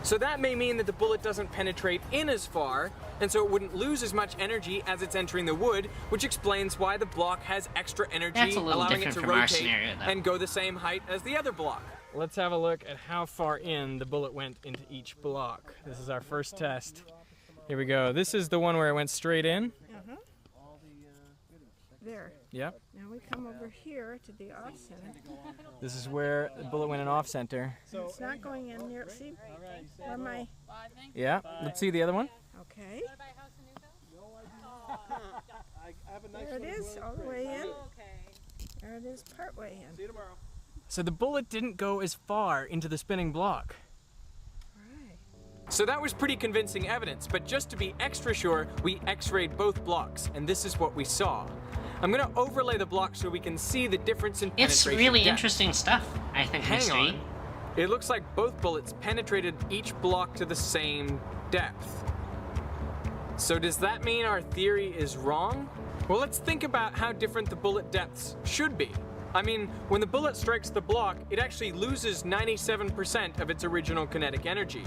So that may mean that the bullet doesn't penetrate in as far, and so it wouldn't lose as much energy as it's entering the wood, which explains why the block has extra energy, allowing it to rotate and go the same height as the other block. Let's have a look at how far in the bullet went into each block. This is our first test. Here we go. This is the one where it went straight in. There. Yep. Now we come over here to the off center. This is where the bullet went in off center. It's not going in near. See where my. Yeah. Let's see the other one. Okay. There it is, all the way in. There it is, part way in. See you tomorrow. So the bullet didn't go as far into the spinning block. Right. So that was pretty convincing evidence, but just to be extra sure, we x-rayed both blocks, and this is what we saw. I'm gonna overlay the block so we can see the difference in penetration. It's really depth. interesting stuff, I think, Hang on. It looks like both bullets penetrated each block to the same depth. So does that mean our theory is wrong? Well, let's think about how different the bullet depths should be. I mean, when the bullet strikes the block, it actually loses 97% of its original kinetic energy.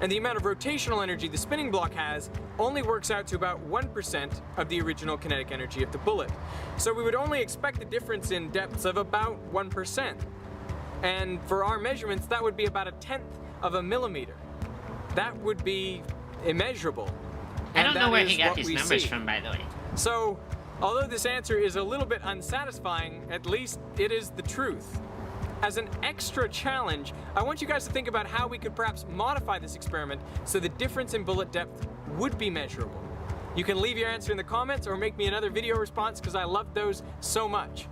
And the amount of rotational energy the spinning block has only works out to about 1% of the original kinetic energy of the bullet. So we would only expect a difference in depths of about 1%. And for our measurements, that would be about 1/10 of a millimeter. That would be immeasurable. I don't know where he got these numbers from, by the way. So, although this answer is a little bit unsatisfying, at least it is the truth. As an extra challenge, I want you guys to think about how we could perhaps modify this experiment so the difference in bullet depth would be measurable. You can leave your answer in the comments or make me another video response, because I love those so much.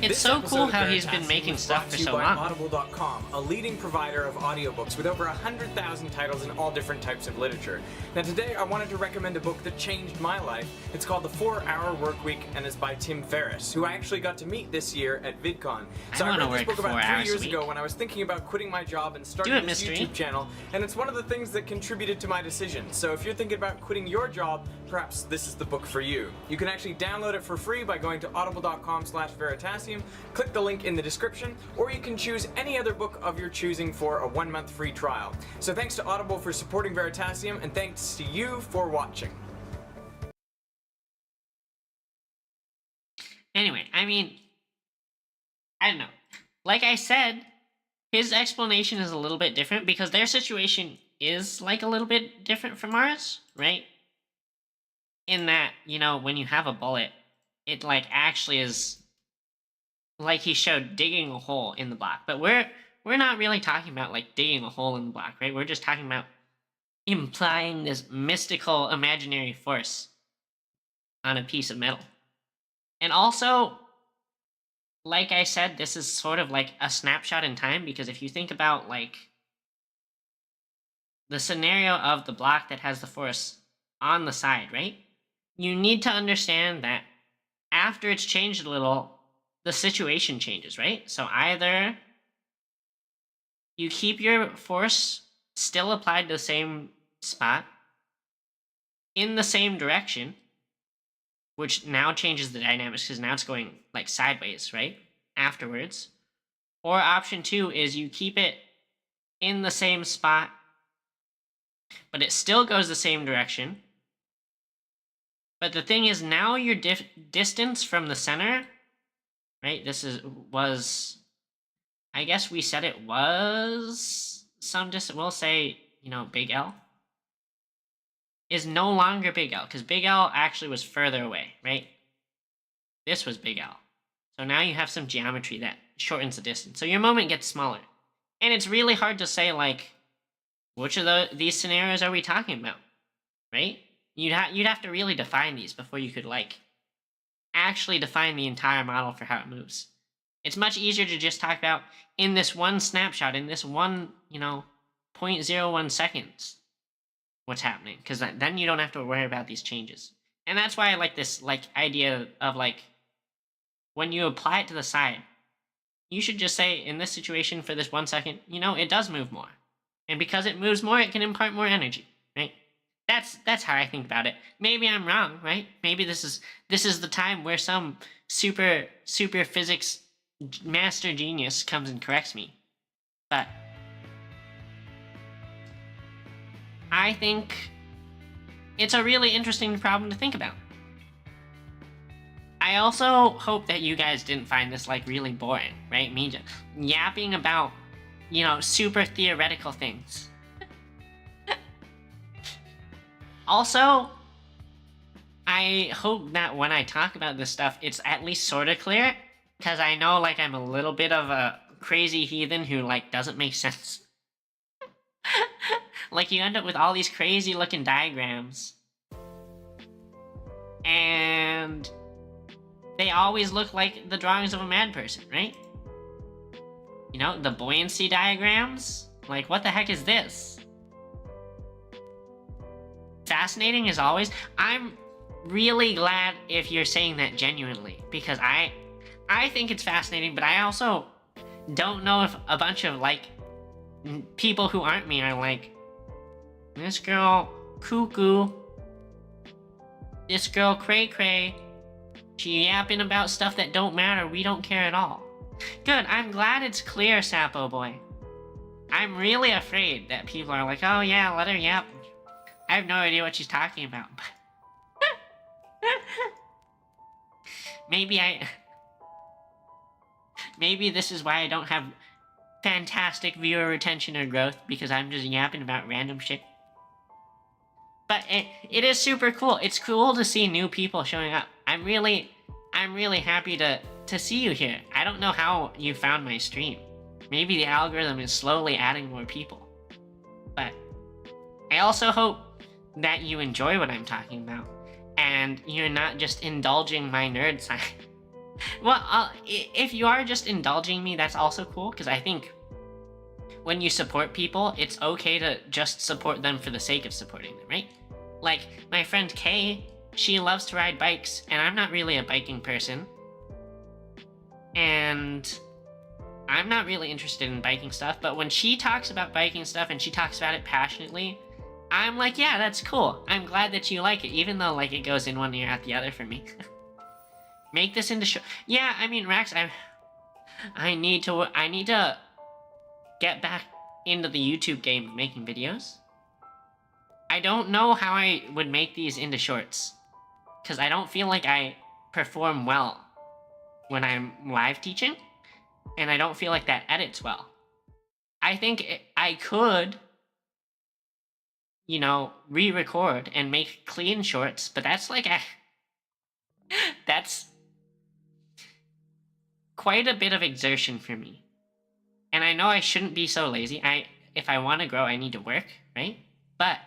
It's so cool how he's been making stuff for so long. Audible.com, a leading provider of audiobooks with over 100,000 titles in all different types of literature. Now today I wanted to recommend a book that changed my life. It's called The 4-Hour Workweek and is by Tim Ferriss, who I actually got to meet this year at VidCon. So I read this book about 3 years ago when I was thinking about quitting my job and starting this YouTube channel, and it's one of the things that contributed to my decision. So if you're thinking about quitting your job, perhaps this is the book for you. You can actually download it for free by going to audible.com/Veritasium. Click the link in the description, or you can choose any other book of your choosing for a 1-month free trial. So thanks to Audible for supporting Veritasium, and thanks to you for watching. Anyway, I mean, I don't know. Like I said, his explanation is a little bit different because their situation is like a little bit different from ours, right? In that, you know, when you have a bullet, it like actually is, like he showed, digging a hole in the block. But we're not really talking about like digging a hole in the block, right? We're just talking about implying this mystical imaginary force on a piece of metal. And also, like I said, this is sort of like a snapshot in time, because if you think about like the scenario of the block that has the force on the side, right? You need to understand that after it's changed a little, the situation changes, right? So either you keep your force still applied to the same spot in the same direction, which now changes the dynamics because now it's going like sideways, right? Afterwards. Or option 2 is you keep it in the same spot but it still goes the same direction. But the thing is, now your distance from the center, right? Was, I guess we said it was some distance. We'll say, big L is no longer big L, because big L actually was further away, right? This was big L. So now you have some geometry that shortens the distance. So your moment gets smaller. And it's really hard to say, like, which of these scenarios are we talking about, right? You'd have to really define these before you could, like, actually define the entire model for how it moves. It's much easier to just talk about in this one snapshot, in this one, 0.01 seconds, what's happening, because then you don't have to worry about these changes. And that's why I like this, like, idea of, like, when you apply it to the side, you should just say, in this situation for this 1 second, it does move more. And because it moves more, it can impart more energy, right? That's how I think about it. Maybe I'm wrong, right? Maybe this is the time where some super physics master genius comes and corrects me. But I think it's a really interesting problem to think about. I also hope that you guys didn't find this, like, really boring, right? Me just yapping about, super theoretical things. Also, I hope that when I talk about this stuff, it's at least sort of clear, because I know, like, I'm a little bit of a crazy heathen who, like, doesn't make sense. Like, you end up with all these crazy looking diagrams, and they always look like the drawings of a mad person, right? The buoyancy diagrams? Like, what the heck is this? Fascinating as always. I'm really glad if you're saying that genuinely, because I think it's fascinating, but I also don't know if a bunch of, like, people who aren't me are like, this girl cuckoo, this girl cray cray, she yapping about stuff that don't matter, we don't care at all. Good, I'm glad it's clear, Sapo Boy. I'm really afraid that people are like, oh yeah, let her yap. I have no idea what she's talking about. Maybe this is why I don't have fantastic viewer retention or growth, because I'm just yapping about random shit. But it is super cool. It's cool to see new people showing up. I'm really happy to see you here. I don't know how you found my stream. Maybe the algorithm is slowly adding more people. But I also hope that you enjoy what I'm talking about, and you're not just indulging my nerd side. Well, if you are just indulging me, that's also cool, because I think when you support people, it's okay to just support them for the sake of supporting them, right? Like, my friend Kay, she loves to ride bikes, and I'm not really a biking person. And I'm not really interested in biking stuff, but when she talks about biking stuff and she talks about it passionately, I'm like, yeah, that's cool. I'm glad that you like it, even though, like, it goes in one ear out the other for me. Make this into show. Yeah, I mean, Rax, I need to get back into the YouTube game of making videos. I don't know how I would make these into shorts, because I don't feel like I perform well when I'm live teaching, and I don't feel like that edits well. I think I could, re-record and make clean shorts, but that's like that's quite a bit of exertion for me. And I know I shouldn't be so lazy. If I want to grow, I need to work, right? But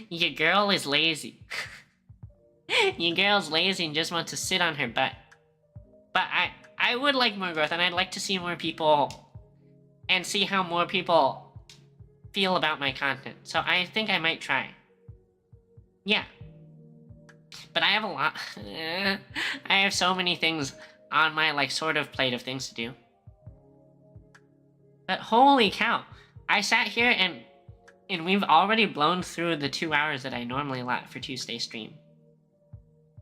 your girl is lazy. Your girl's lazy and just wants to sit on her butt. But I would like more growth, and I'd like to see more people and see how more people feel about my content. So I think I might try. Yeah. But I have a lot. I have so many things on my, like, sort of plate of things to do. But holy cow. I sat here and we've already blown through the 2 hours that I normally allot for Tuesday stream.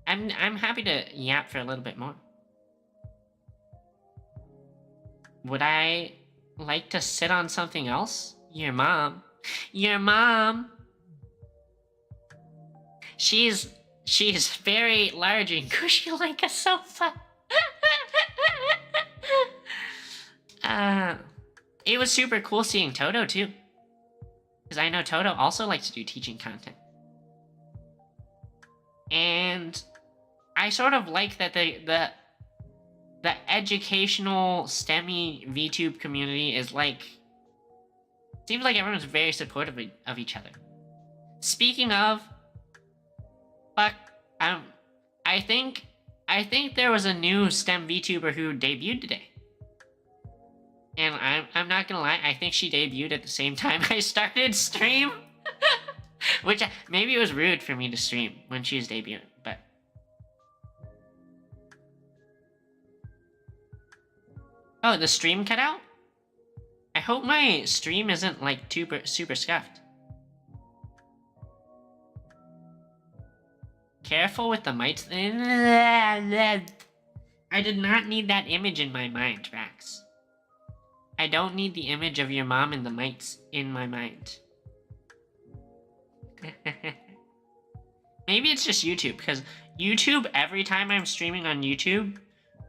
I'm happy to yap for a little bit more. Would I like to sit on something else? Your mom. Your mom. She's very large and cushy like a sofa. It was super cool seeing Toto too. Because I know Toto also likes to do teaching content. And I sort of like that the educational STEMmy VTube community is like, seems like everyone's very supportive of each other. Speaking of, fuck, I think there was a new STEM VTuber who debuted today. And I'm not gonna lie, I think she debuted at the same time I started stream. Which, maybe it was rude for me to stream when she was debuting, but... Oh, the stream cut out? I hope my stream isn't, like, super scuffed. Careful with the mites. I did not need that image in my mind, Rax. I don't need the image of your mom and the mites in my mind. Maybe it's just YouTube, because YouTube, every time I'm streaming on YouTube,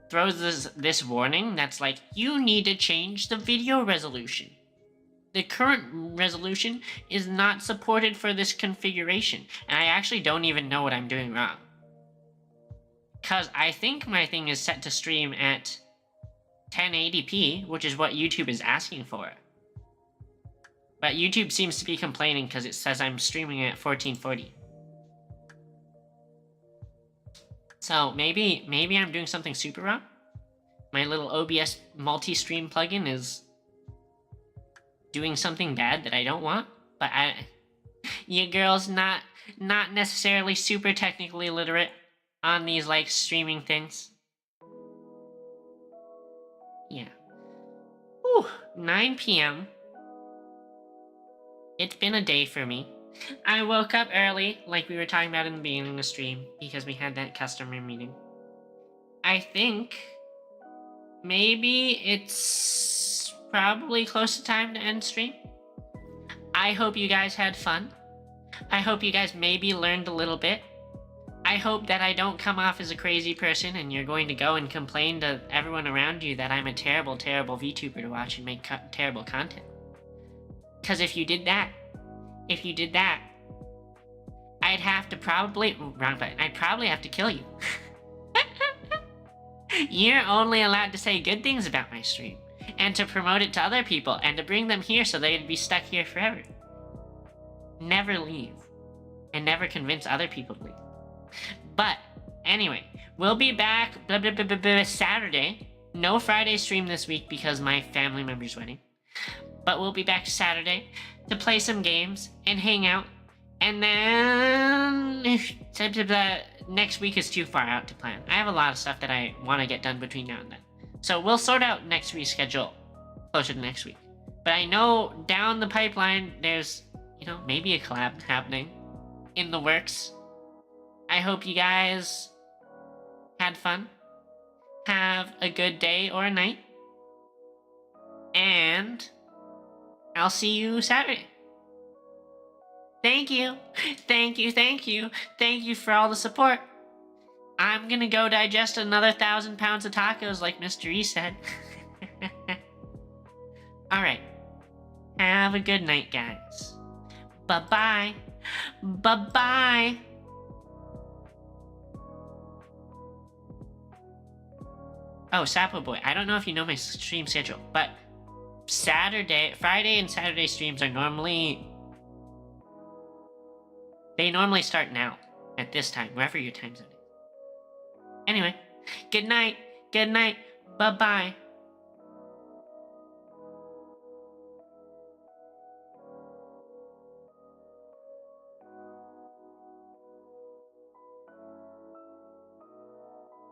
throws this warning that's like, you need to change the video resolution. The current resolution is not supported for this configuration, and I actually don't even know what I'm doing wrong. Because I think my thing is set to stream at 1080p, which is what YouTube is asking for. But YouTube seems to be complaining because it says I'm streaming at 1440. So maybe I'm doing something super wrong? My little OBS multi-stream plugin is doing something bad that I don't want? But you girls not necessarily super technically literate on these, like, streaming things. Yeah. Whew, 9 p.m. It's been a day for me. I woke up early, like we were talking about in the beginning of the stream, because we had that customer meeting. I think maybe it's probably close to time to end stream. I hope you guys had fun. I hope you guys maybe learned a little bit. I hope that I don't come off as a crazy person and you're going to go and complain to everyone around you that I'm a terrible, terrible VTuber to watch and make terrible content. Because if you did that, I'd have to probably... Wrong button. I'd probably have to kill you. You're only allowed to say good things about my stream, and to promote it to other people, and to bring them here so they'd be stuck here forever. Never leave. And never convince other people to leave. But, anyway, we'll be back Saturday. No Friday stream this week because my family member's wedding. But we'll be back Saturday to play some games and hang out. And then next week is too far out to plan. I have a lot of stuff that I want to get done between now and then. So we'll sort out next week's schedule closer to next week. But I know down the pipeline there's, maybe a collab happening in the works. I hope you guys had fun. Have a good day or a night. And I'll see you Saturday. Thank you. Thank you, thank you. Thank you for all the support. I'm gonna go digest another 1,000 pounds of tacos like Mr. E said. Alright. Have a good night, guys. Bye-bye. Bye-bye. Oh, Sapo Boy, I don't know if you know my stream schedule, but Friday and Saturday streams are normally... They normally start now, at this time, wherever your time zone is. Anyway, good night, bye-bye.